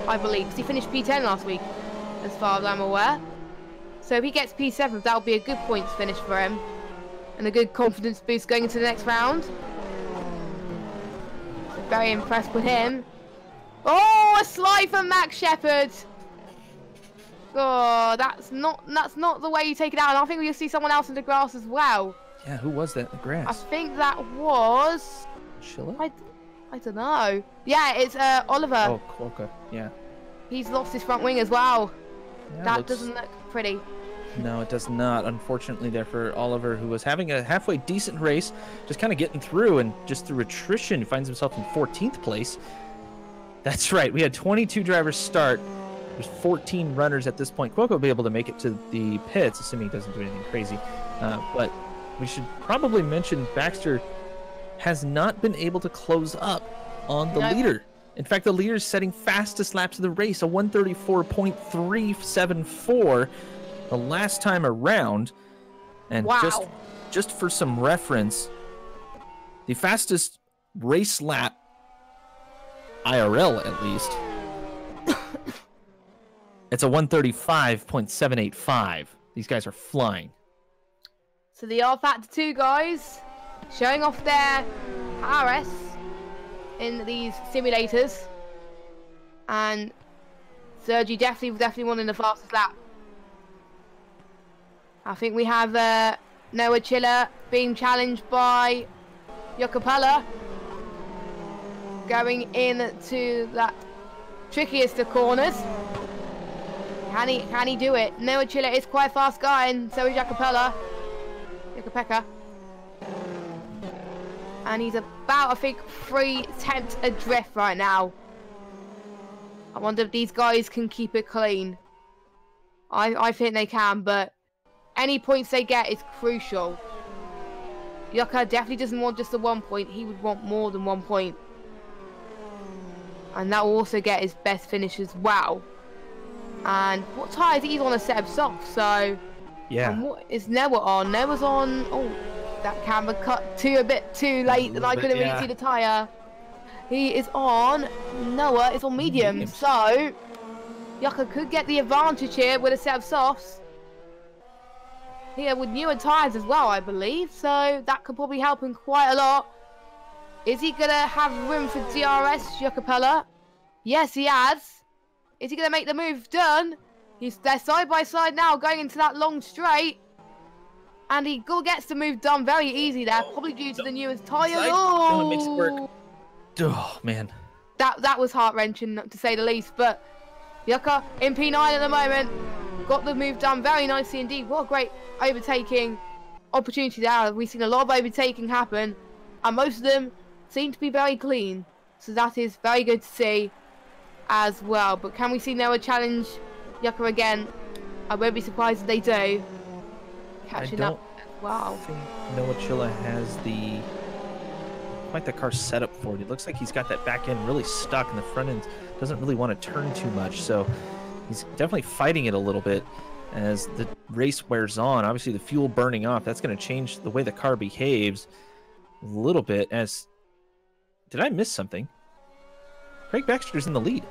I believe, because he finished P10 last week, as far as I'm aware. So if he gets P7, that'll be a good points finish for him, and a good confidence boost going into the next round. So very impressed with him. Oh, a slide from Max Shepherd. Oh, that's not the way you take it out. And I think we'll see someone else in the grass as well. Yeah, who was that in the grass? I think that was Schiller? I don't know. Yeah, it's Oliver. Oh, Quokka, yeah. He's lost his front wing as well. Yeah, that doesn't look pretty. No, it does not. Unfortunately there for Oliver, who was having a halfway decent race, just kind of getting through, and just through attrition finds himself in 14th place. That's right, we had 22 drivers start. There's 14 runners at this point. Quokka will be able to make it to the pits, assuming he doesn't do anything crazy. But we should probably mention Baxter has not been able to close up on the leader. In fact, the leader is setting fastest laps of the race, a 134.374 the last time around. And wow. just for some reference, the fastest race lap, IRL at least, it's a 135.785. These guys are flying. So the rFactor 2 guys showing off their prowess in these simulators, and Sergi definitely wanting the fastest lap. I think we have Noah Chiller being challenged by Jacopella, going into that trickiest of corners. Can he do it? Noah Chiller is quite a fast guy, and so is Jacopella. And he's about, I think, 3/10 adrift right now. I wonder if these guys can keep it clean. I think they can, but any points they get is crucial. Yucca definitely doesn't want just the 1 point. He would want more than 1 point. And that will also get his best finish as well. And what tyres? He's on a set of softs, so... Yeah. And what is Noah on? Noah's on... Oh, that camera cut a bit too late, and I couldn't really see the tyre. He is on... Noah is on medium. So Yucca could get the advantage here with a set of softs. Here with newer tyres as well, I believe. So that could probably help him quite a lot. Is he going to have room for DRS, Jacopella? Yes, he has. Is he going to make the move done? They're side by side now, going into that long straight. And he gets the move done very easy there, probably due to the newest tyres. Oh, it makes it work. Oh, man. That was heart-wrenching, to say the least. But Yucca in P9 at the moment. Got the move done very nicely indeed. What a great overtaking opportunity there. We've seen a lot of overtaking happen, and most of them seem to be very clean. So that is very good to see as well. But can we see Noah challenge Yucca again? I won't be surprised if they do. Catching up as well. I think Noah Chilla has the quite the car set up for it. It looks like he's got that back end really stuck, and the front end doesn't really want to turn too much. So he's definitely fighting it a little bit as the race wears on. Obviously, the fuel burning off, that's going to change the way the car behaves a little bit. As did I miss something? Craig Baxter's in the lead.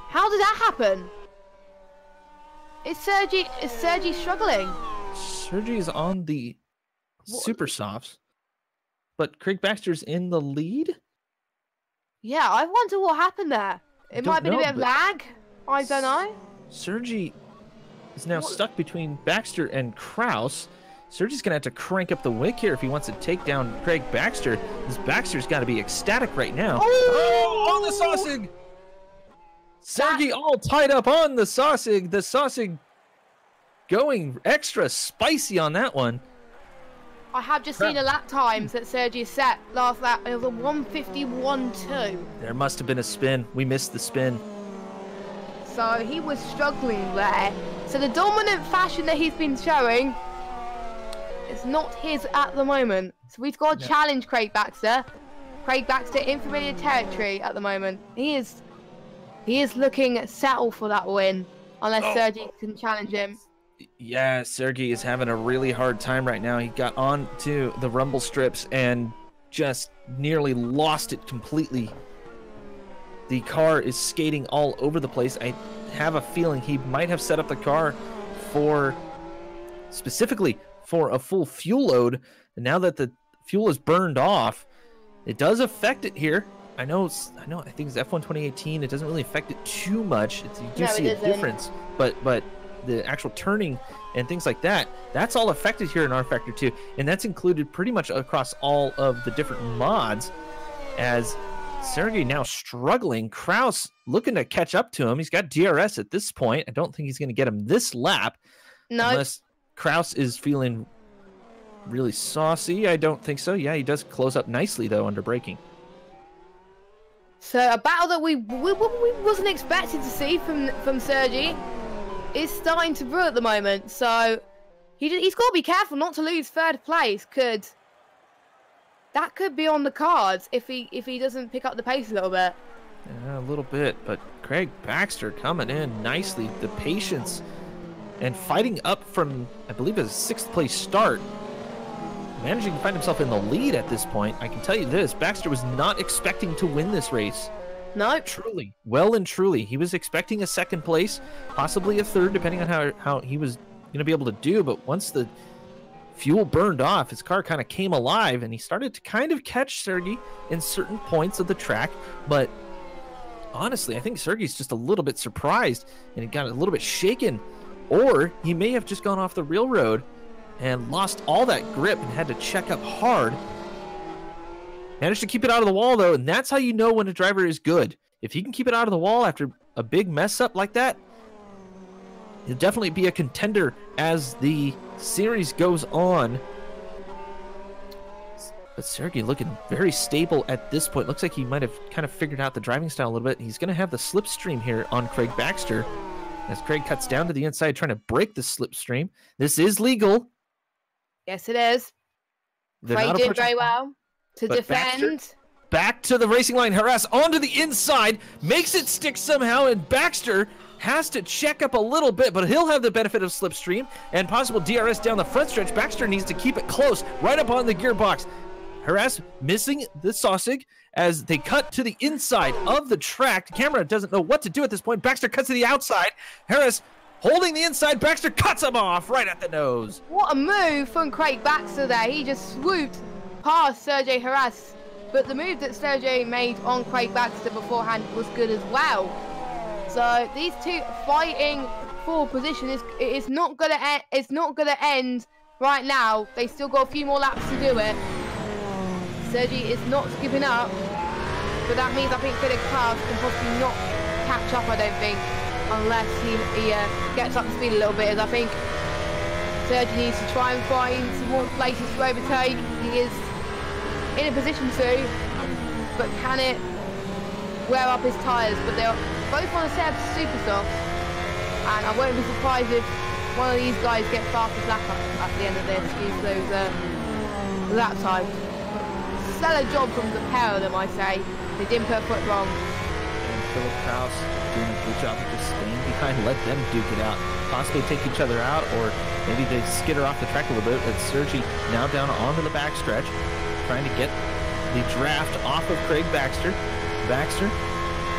How did that happen? Is Sergi struggling? Sergi is on the super softs, but Craig Baxter's in the lead? Yeah, I wonder what happened there. It might have been a bit of lag. I don't know. Sergi is now stuck between Baxter and Kraus. Sergi's going to have to crank up the wick here if he wants to take down Craig Baxter. This Baxter's got to be ecstatic right now. Oh, on the Sausage! Sergi all tied up on the Sausage. The Sausage going extra spicy on that one. I have just seen the lap times that Sergi set last lap. It was a 1:51.2. There must have been a spin. We missed the spin. So he was struggling there. So the dominant fashion that he's been showing is not his at the moment. So we've got to challenge Craig Baxter. Craig Baxter in familiar territory at the moment. He is looking settled for that win, unless Sergi can challenge him. Yeah, Sergi is having a really hard time right now. He got onto the rumble strips and just nearly lost it completely. The car is skating all over the place. I have a feeling he might have set up the car specifically for a full fuel load. And now that the fuel is burned off, it does affect it here. I think it's F1 2018. It doesn't really affect it too much. You do see a difference, but the actual turning and things like that, that's all affected here in rFactor 2, and that's included pretty much across all of the different mods. As Sergey now struggling, Kraus looking to catch up to him. He's got DRS at this point. I don't think he's going to get him this lap. No. Unless Kraus is feeling really saucy. I don't think so. Yeah, he does close up nicely, though, under braking. So a battle that we wasn't expected to see from Sergi is starting to brew at the moment. So he's got to be careful not to lose third place. That could be on the cards if he doesn't pick up the pace a little bit. Yeah, a little bit, but Craig Baxter coming in nicely. The patience and fighting up from, I believe, a 6th place start. Managing to find himself in the lead at this point. I can tell you this, Baxter was not expecting to win this race. No. Truly. Well and truly. He was expecting a 2nd place, possibly a 3rd, depending on how he was going to be able to do. But once the fuel burned off, his car kind of came alive, and he started to kind of catch Sergey in certain points of the track. But honestly, I think Sergey's just a little bit surprised, and he got a little bit shaken. Or he may have just gone off the real road and lost all that grip and had to check up hard. Managed to keep it out of the wall, though, and that's how you know when a driver is good. If he can keep it out of the wall after a big mess up like that, he'll definitely be a contender as the series goes on. But Sergey looking very stable at this point. Looks like he might have kind of figured out the driving style a little bit. He's going to have the slipstream here on Craig Baxter as Craig cuts down to the inside trying to break the slipstream. This is legal. Yes, it is. Craig did very well to defend. Baxter, back to the racing line, harass onto the inside, makes it stick somehow, and Baxter has to check up a little bit, but he'll have the benefit of slipstream and possible DRS down the front stretch. Baxter needs to keep it close, right up on the gearbox. Harass missing the sausage as they cut to the inside of the track. The camera doesn't know what to do at this point. Baxter cuts to the outside. Harris holding the inside. Baxter cuts him off right at the nose. What a move from Craig Baxter there. He just swooped past Sergey Harass. But the move that Sergey made on Craig Baxter beforehand was good as well. So these two fighting for position. It's not gonna end right now. They still got a few more laps to do it. Sergi is not giving up, but that means I think Felix Klaus can possibly not catch up, I don't think, unless he gets up to speed a little bit, as I think Sergi needs to try and find some more places to overtake. He is in a position to, but can it wear up his tyres? But they're both on a set of super softs, and I won't be surprised if one of these guys get fastest lap up at the end of this, use those lap times. stellar job from the pair of them, I say. They didn't put a foot wrong. And Philip Kraus doing a good job of just staying behind, let them duke it out, possibly take each other out, or maybe they skitter off the track a little bit. But Sergi now down onto the backstretch, trying to get the draft off of Craig Baxter. Baxter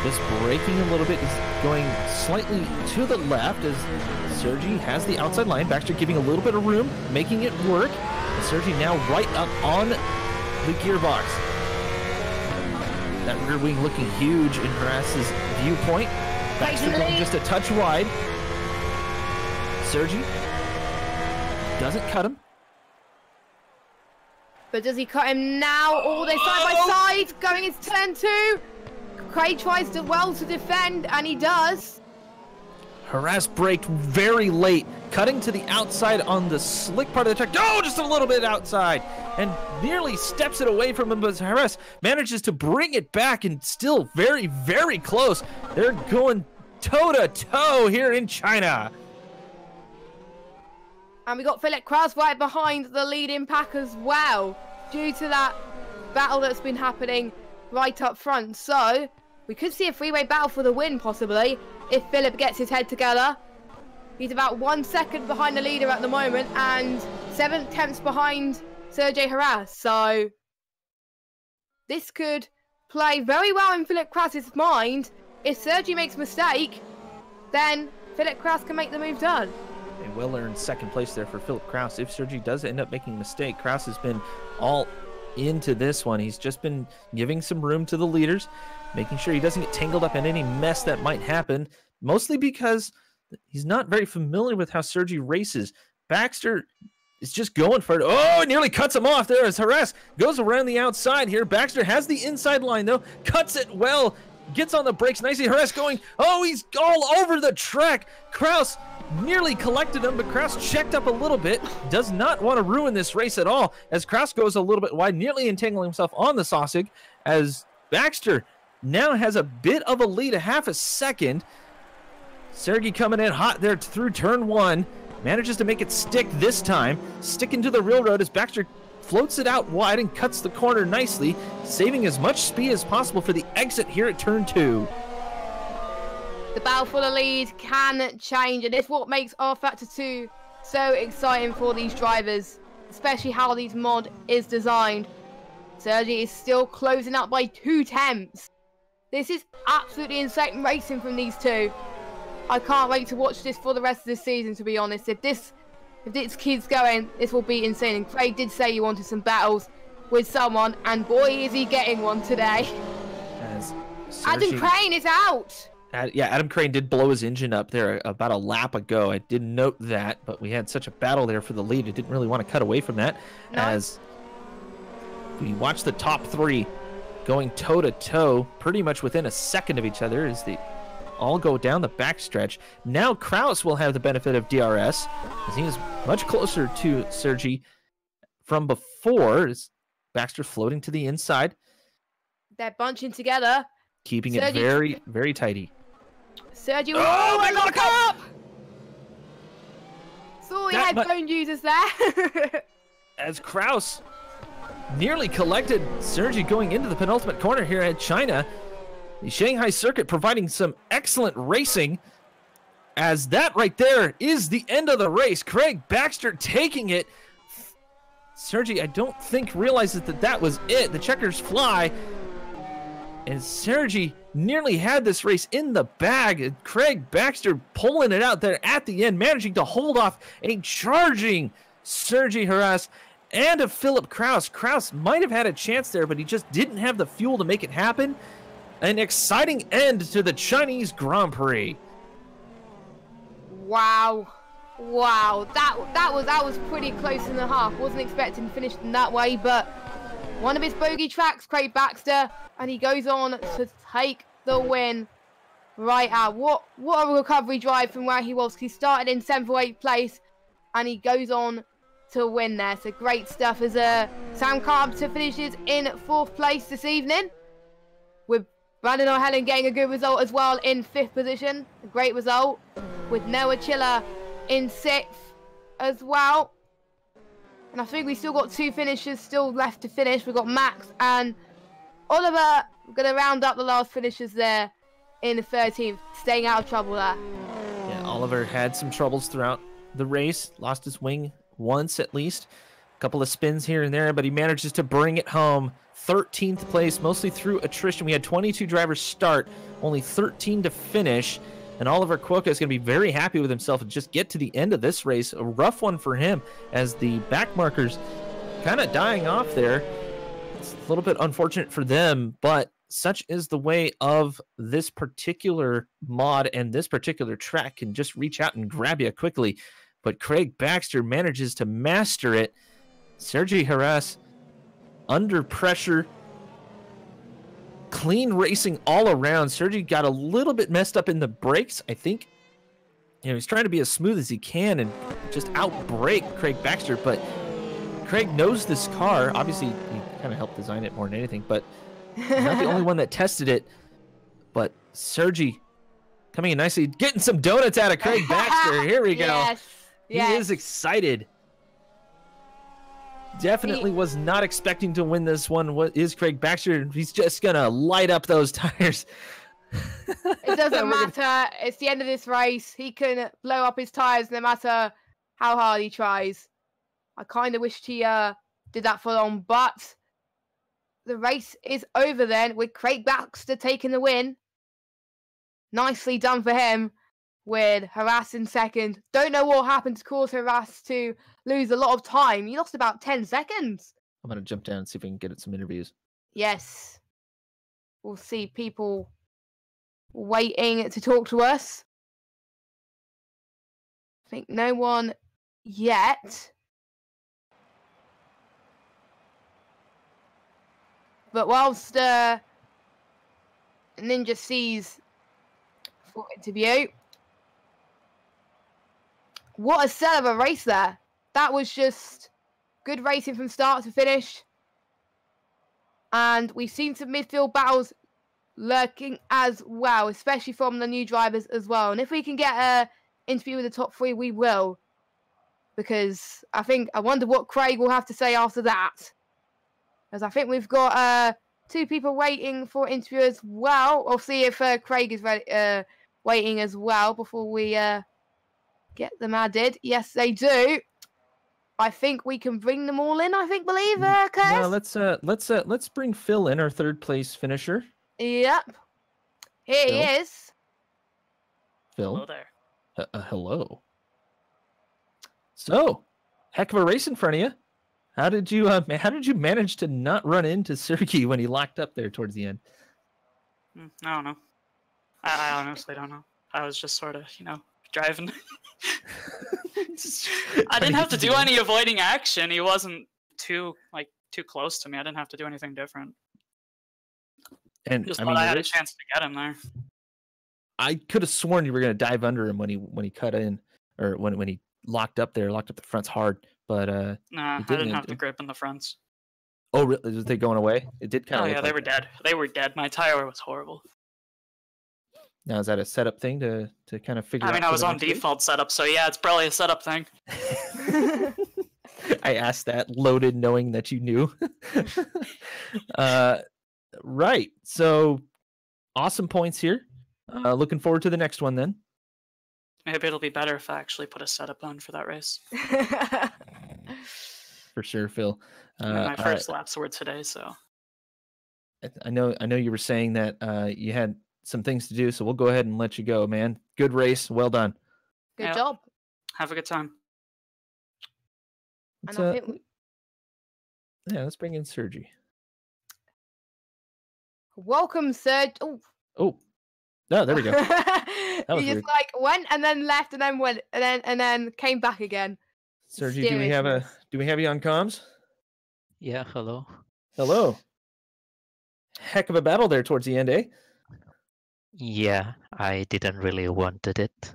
just braking a little bit. He's going slightly to the left as Sergi has the outside line. Baxter giving a little bit of room, making it work. And Sergi now right up on the gearbox. That rear wing looking huge in Harass's viewpoint. Baxter going just a touch wide. Sergi doesn't cut him. But does he cut him now? Oh, they're side by side, going into turn 2. Craig tries to defend, and he does. Harass braked very late, cutting to the outside on the slick part of the track. Oh, just a little bit outside, and nearly steps it away from him, but Harass manages to bring it back, and still very, very close. They're going toe-to-toe here in China. And we got Philip Kraus right behind the leading pack as well, due to that battle that's been happening right up front. So we could see a three-way battle for the win, possibly, if Philip gets his head together. He's about 1 second behind the leader at the moment, and 7/10 behind Sergei Harass. So this could play very well in Philip Kraus's mind. If Sergei makes a mistake, then Philip Kraus can make the move done. A well-earned second place there for Philip Kraus. If Sergi does end up making a mistake, Kraus has been all into this one. He's just been giving some room to the leaders, making sure he doesn't get tangled up in any mess that might happen, mostly because he's not very familiar with how Sergi races. Baxter is just going for it. Oh, nearly cuts him off there as Harass goes around the outside here. Baxter has the inside line, though, cuts it well, gets on the brakes nicely. Harass going, oh, he's all over the track. Kraus nearly collected him, but Kraus checked up a little bit. Does not want to ruin this race at all, as Kraus goes a little bit wide, nearly entangling himself on the sausage, as Baxter now has a bit of a lead, a half a second. Sergei coming in hot there through turn 1. Manages to make it stick this time. Sticking to the railroad as Baxter floats it out wide and cuts the corner nicely, saving as much speed as possible for the exit here at turn 2. The battle for the lead can change, and it's what makes rFactor 2 so exciting for these drivers, especially how these mod is designed. Sergi is still closing up by 2/10. This is absolutely insane racing from these two. I can't wait to watch this for the rest of the season, to be honest. If this keeps going, this will be insane. And Craig did say he wanted some battles with someone, and boy, is he getting one today. As Adam Crane is out. Yeah, Adam Crane did blow his engine up there about a lap ago. I did note that, but we had such a battle there for the lead. I didn't really want to cut away from that. No. As we watch the top 3 going toe-to-toe pretty much within a second of each other as they all go down the backstretch. Now Kraus will have the benefit of DRS, as he is much closer to Sergi from before. As Baxter floating to the inside. They're bunching together. Keeping it very, very tighty. Sergi, oh my God, up! Sorry, headphone users there. As Kraus nearly collected Sergi going into the penultimate corner here at China. The Shanghai circuit providing some excellent racing, as that right there is the end of the race. Craig Baxter taking it. Sergi, I don't think, realizes that was it. The checkers fly. And Sergi nearly had this race in the bag. And Craig Baxter pulling it out there at the end, managing to hold off a charging Sergi Harass and a Philip Kraus. Kraus might have had a chance there, but he just didn't have the fuel to make it happen. An exciting end to the Chinese Grand Prix. Wow. Wow. That was pretty close in the half. Wasn't expecting to finish in that way, but one of his bogey tracks, Craig Baxter, and he goes on to take the win right out. What a recovery drive from where he was. He started in 7th or 8th place, and he goes on to win there. So great stuff as Sam Carpenter finishes in 4th place this evening, with Brandon O'Helen getting a good result as well in 5th position. A great result, with Noah Chiller in 6th as well. And I think we still got 2 finishers still left to finish. We've got Max and Oliver. We're going to round up the last finishers there in the 13th, staying out of trouble there. Yeah, Oliver had some troubles throughout the race, lost his wing once at least. A couple of spins here and there, but he manages to bring it home. 13th place, mostly through attrition. We had 22 drivers start, only 13 to finish. And Oliver Cuoca is going to be very happy with himself and just get to the end of this race. A rough one for him as the back markers kind of dying off there. It's a little bit unfortunate for them, but such is the way of this particular mod, and this particular track can just reach out and grab you quickly. But Craig Baxter manages to master it. Sergi Harras under pressure. Clean racing all around. Sergi got a little bit messed up in the brakes, I think. He's trying to be as smooth as he can and just outbrake Craig Baxter, but Craig knows this car. Obviously, he kind of helped design it more than anything, but he's not the only one that tested it. But Sergi coming in nicely, getting some donuts out of Craig Baxter. Here we go. Yes. He is excited. Definitely was not expecting to win this one. What is Craig Baxter? He's just going to light up those tires. It doesn't matter. It's the end of this race. He can blow up his tires no matter how hard he tries. I kind of wished he did that for long, but the race is over then with Craig Baxter taking the win. Nicely done for him with Harras in second. Don't know what happened to cause Harras to lose a lot of time. He lost about 10 seconds. I'm going to jump down and see if we can get some interviews. Yes. We'll see people waiting to talk to us. I think no one yet. But whilst Ninja sees for interview, what a set of a race there. That was just good racing from start to finish. And we've seen some midfield battles lurking as well, especially from the new drivers as well. And if we can get an interview with the top 3, we will. Because I wonder what Craig will have to say after that. As I think we've got 2 people waiting for interview as well. We'll see if Craig is ready, waiting as well before we get them added. Yes, they do. I think we can bring them all in. Believe Curtis? No, let's bring Phil in, our 3rd place finisher. Yep. Here he is. Phil. Hello there. Hello. So, heck of a race in front of you. How did you manage to not run into Sergey when he locked up there towards the end? I don't know. I honestly don't know. I was just sort of, driving. I didn't have to do any avoiding action. He wasn't too close to me. I didn't have to do anything different. And just thought I had a chance to get him there. I could have sworn you were going to dive under him when he cut in, or when he locked up the fronts hard. But nah, I didn't have the grip in the fronts. Oh, really? Was they going away? It did kind of. Oh yeah, they were dead. They were dead. My tire was horrible. Now is that a setup thing to kind of figure out? I was on default setup, so yeah, it's probably a setup thing. I asked that loaded, knowing that you knew. Right. So awesome points here. Looking forward to the next one then. Maybe it'll be better if I actually put a setup on for that race. For sure, Phil. My first laps were today, so. I know you were saying that you had some things to do, so we'll go ahead and let you go, man. Good race. Well done. Good job. Have a good time. Let's bring in Sergi. Welcome, Serge. Oh, no, there we go. He just went and then left and then went and then came back again. Sergi, do we have you on comms? Yeah, hello. Hello. Heck of a battle there towards the end, eh? Yeah, I didn't really wanted it.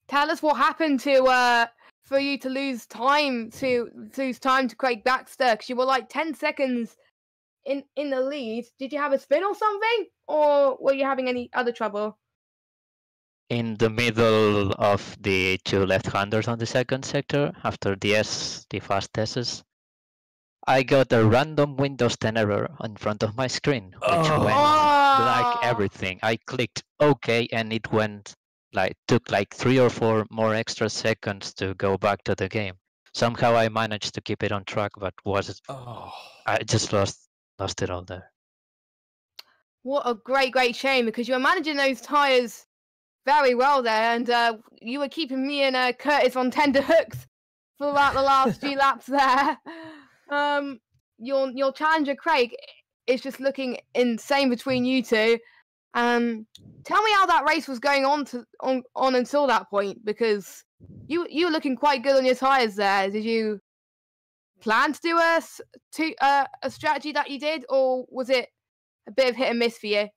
Tell us what happened to for you to lose time to Craig Baxter, because you were 10 seconds in the lead. Did you have a spin or something, or were you having any other trouble? in the middle of the two left-handers on the second sector, after the fast S's, I got a random Windows 10 error in front of my screen, which went like everything. I clicked OK, and it went took like 3 or 4 more extra seconds to go back to the game. Somehow I managed to keep it on track, but I just lost it all there. What a great shame, because you were managing those tyres very well there, and you were keeping me and Curtis on tender hooks for about the last few laps there. Your challenger Craig is just looking insane between you two. Tell me how that race was going on until that point, because you were looking quite good on your tyres there. Did you plan to do a strategy that you did, or was it a bit of hit and miss for you?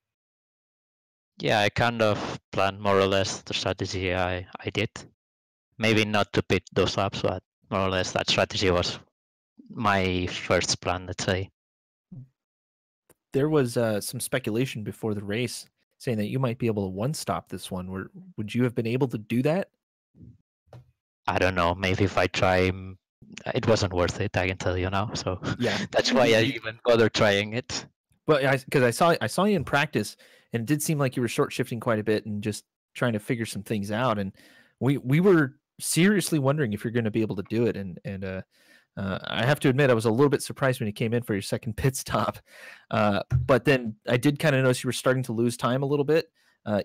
Yeah, I kind of planned more or less the strategy I did. Maybe not to pit those laps, but more or less that strategy was my first plan, let's say. There was some speculation before the race saying that you might be able to one-stop this one. Would you have been able to do that? I don't know. Maybe if I try, it wasn't worth it. I can tell you now. So yeah, that's why I even bothered trying it. But because I saw you in practice, and it did seem like you were short shifting quite a bit and just trying to figure some things out. And we were seriously wondering if you're going to be able to do it. And I have to admit, I was a little bit surprised when you came in for your second pit stop. But then I did kind of notice you were starting to lose time a little bit,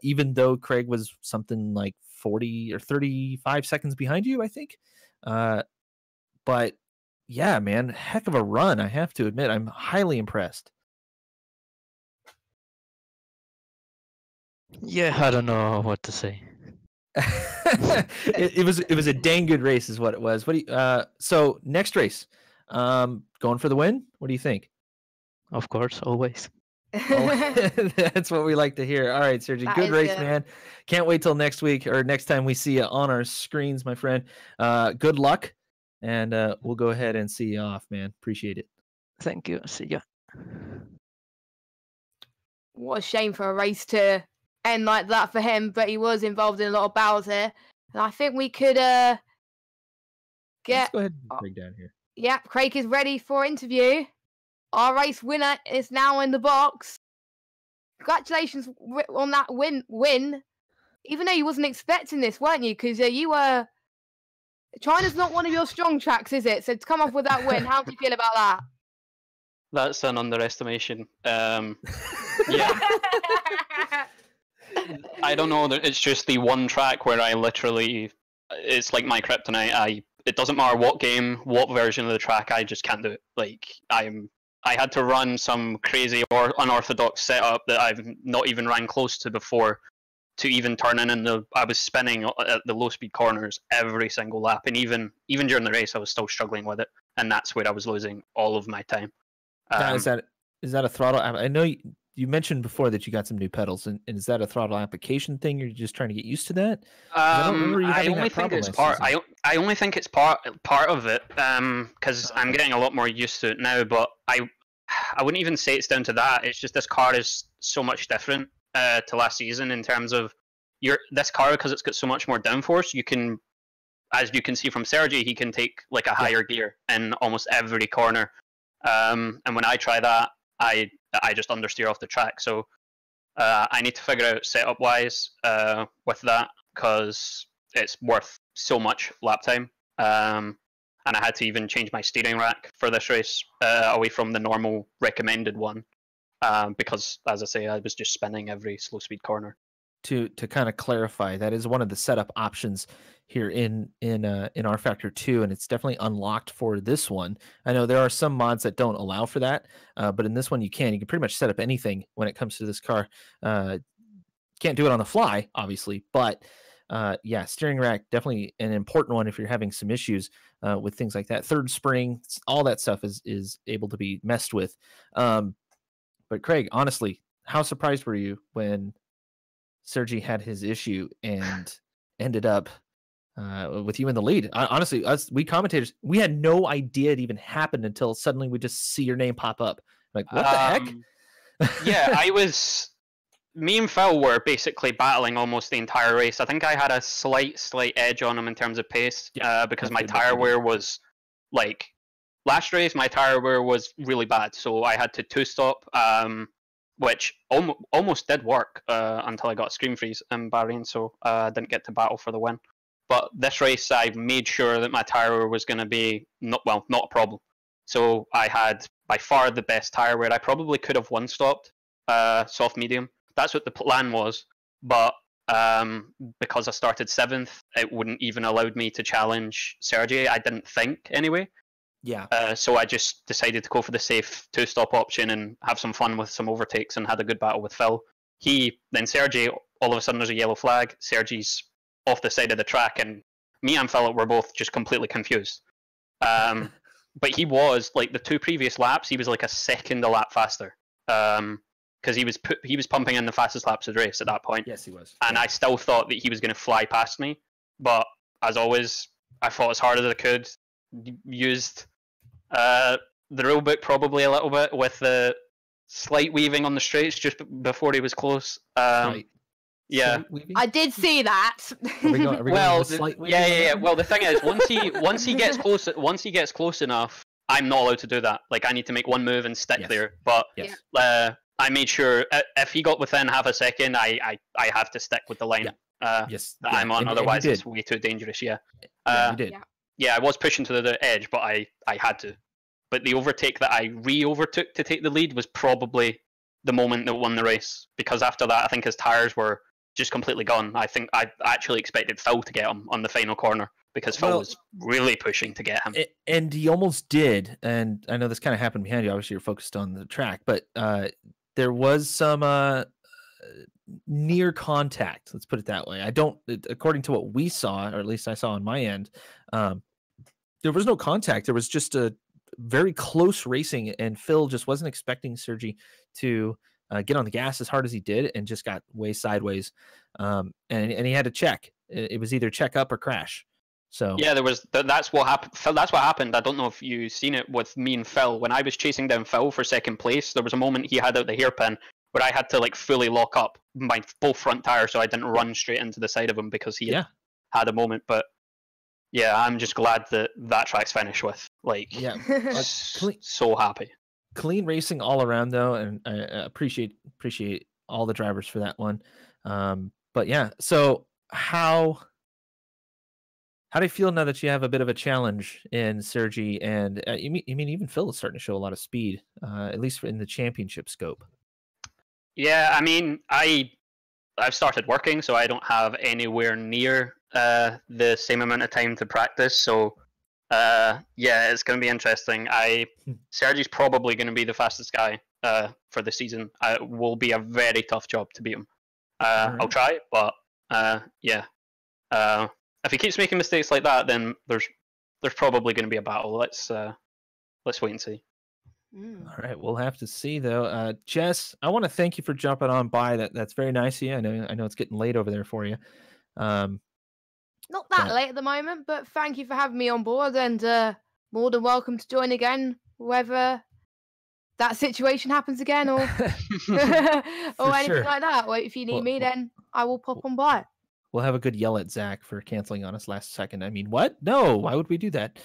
even though Craig was something like 40 or 35 seconds behind you, I think. But yeah, man, heck of a run. I have to admit, I'm highly impressed. Yeah, I don't know what to say. it was a dang good race, is what it was. What do you, so next race, going for the win? What do you think? Of course, always. That's what we like to hear. All right, Sergi, good race, man. Can't wait till next week or next time we see you on our screens, my friend. Good luck, and we'll go ahead and see you off, man. Appreciate it. Thank you. See ya. What a shame for a race to end like that for him, but he was involved in a lot of battles here, and I think we could Let's go ahead and break down here. Yeah, Craig is ready for interview. Our race winner is now in the box. Congratulations on that win. Even though you wasn't expecting this, weren't you? Because you were... China's not one of your strong tracks, is it? So to come off with that win, how do you feel about that? That's an underestimation. Yeah. I don't know. It's just the one track where I literally... It's like my kryptonite. It doesn't matter what game, what version of the track, I just can't do it. Like, I had to run some crazy or unorthodox setup that I've not even ran close to before to even turn in I was spinning at the low speed corners every single lap, and even during the race I was still struggling with it, and that's where I was losing all of my time. Is that a throttle? I know you mentioned before that you got some new pedals, and is that a throttle application thing? You're just trying to get used to that? I only think it's part. I only think it's part of it, because I'm getting a lot more used to it now. But I wouldn't even say it's down to that. It's just this car is so much different to last season in terms of this car, because it's got so much more downforce. You can, as you can see from Sergi, he can take like a higher gear in almost every corner. And when I try that, I just understeer off the track. So I need to figure out setup wise with that, because it's worth so much lap time. And I had to even change my steering rack for this race away from the normal recommended one, because, as I say, I was just spinning every slow speed corner. To kind of clarify, that is one of the setup options here in rFactor 2, and it's definitely unlocked for this one. I know there are some mods that don't allow for that, but in this one you can. You can pretty much set up anything when it comes to this car. Can't do it on the fly, obviously, but yeah, steering rack, definitely an important one if you're having some issues with things like that. Third spring, all that stuff is able to be messed with. But Craig, honestly, how surprised were you when Sergi had his issue and ended up with you in the lead? Honestly, we commentators, we had no idea it even happened until suddenly we just see your name pop up. Like, what the heck? Yeah, I was... me and Phil were basically battling almost the entire race. I think I had a slight edge on him in terms of pace, because my tire wear was like last race. My tire wear was really bad, so I had to 2-stop, which almost did work until I got a screen freeze in Bahrain, so I didn't get to battle for the win. But this race, I made sure that my tire wear was going to be not a problem. So I had by far the best tire wear. I probably could have 1-stopped soft medium. That's what the plan was, but because I started 7th, it wouldn't even allowed me to challenge Sergey. I didn't think anyway. Yeah. So I just decided to go for the safe 2-stop option and have some fun with some overtakes, and had a good battle with Phil. Then Sergey, all of a sudden there's a yellow flag. Sergey's off the side of the track, and me and Philip were both just completely confused. But he was like the 2 previous laps, he was like a second a lap faster. Because he was pumping in the fastest laps of the race at that point. Yes, he was. And I still thought that he was going to fly past me, but as always, I fought as hard as I could. Used the rulebook probably a little bit with the slight weaving on the straights just before he was close. Right. Yeah, I did see that. Are we going well, yeah. Well, the thing is, once he gets close enough, I'm not allowed to do that. Like, I need to make one move and stick there. But I made sure if he got within half a second, I have to stick with the line that I'm on. Otherwise, it's way too dangerous. Yeah, you did. Yeah, I was pushing to the edge, but I had to. But the overtake that I re-overtook to take the lead was probably the moment that won the race, because after that, I think his tires were just completely gone. I think I actually expected Phil to get him on the final corner, because Phil was really pushing to get him. And he almost did. And I know this kind of happened behind you. Obviously, you're focused on the track, but there was some near contact. Let's put it that way. According to what we saw, or at least I saw on my end, there was no contact. There was just a very close racing, and Phil just wasn't expecting Sergey to get on the gas as hard as he did, and just got way sideways. And he had to check. It was either check up or crash. So yeah, that's what happened. That's what happened. I don't know if you've seen it with me and Phil. When I was chasing down Phil for second place, there was a moment he had out the hairpin where I had to like fully lock up my both front tires so I didn't run straight into the side of him, because he had a moment. But yeah, I'm just glad that track's finished with. Like, so happy. Clean racing all around, though, and I appreciate all the drivers for that one. But yeah, so how do you feel now that you have a bit of a challenge in Sergey, and you mean even Phil is starting to show a lot of speed, at least in the championship scope? Yeah, I mean, I've started working, so I don't have anywhere near the same amount of time to practice. So it's going to be interesting. Sergey's probably going to be the fastest guy for the season. It will be a very tough job to beat him. I'll try, but if he keeps making mistakes like that, then there's probably going to be a battle. Let's wait and see. All right, we'll have to see though. Jess, I want to thank you for jumping on by. That's very nice of you. I know it's getting late over there for you. Not that late at the moment, but thank you for having me on board, and more than welcome to join again, whether that situation happens again or or anything like that. Or if you need me, then I will pop on by. We'll have a good yell at Zach for canceling on us last second. I mean, what? No, why would we do that?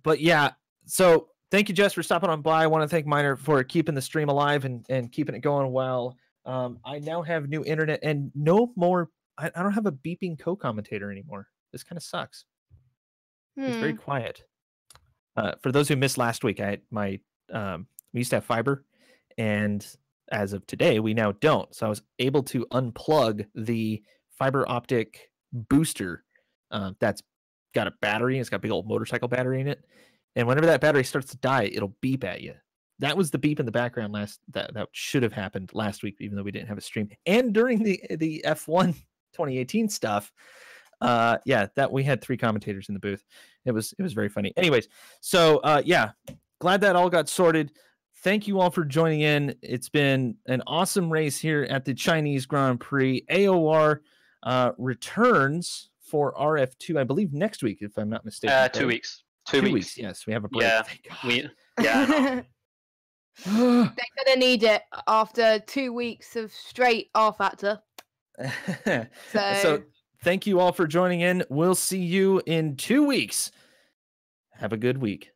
But yeah, so thank you, Jess, for stopping on by. I want to thank Miner for keeping the stream alive and keeping it going well. I now have new internet and no more. I don't have a beeping co-commentator anymore. This kind of sucks. It's very quiet. For those who missed last week, we used to have fiber, and as of today, we now don't. So I was able to unplug the fiber optic booster that's got a battery. It's got a big old motorcycle battery in it. And whenever that battery starts to die, it'll beep at you. That was the beep in the background that should have happened last week, even though we didn't have a stream. And during the F1 2018 stuff, that we had 3 commentators in the booth. It was very funny. Anyways, so glad that all got sorted. Thank you all for joining in. It's been an awesome race here at the Chinese Grand Prix. AOR returns for RF2, I believe, next week, if I'm not mistaken. 2 weeks. 2 weeks. Yes, we have a break. Yeah, They're gonna need it after 2 weeks of straight rFactor. So thank you all for joining in. We'll see you in 2 weeks. Have a good week.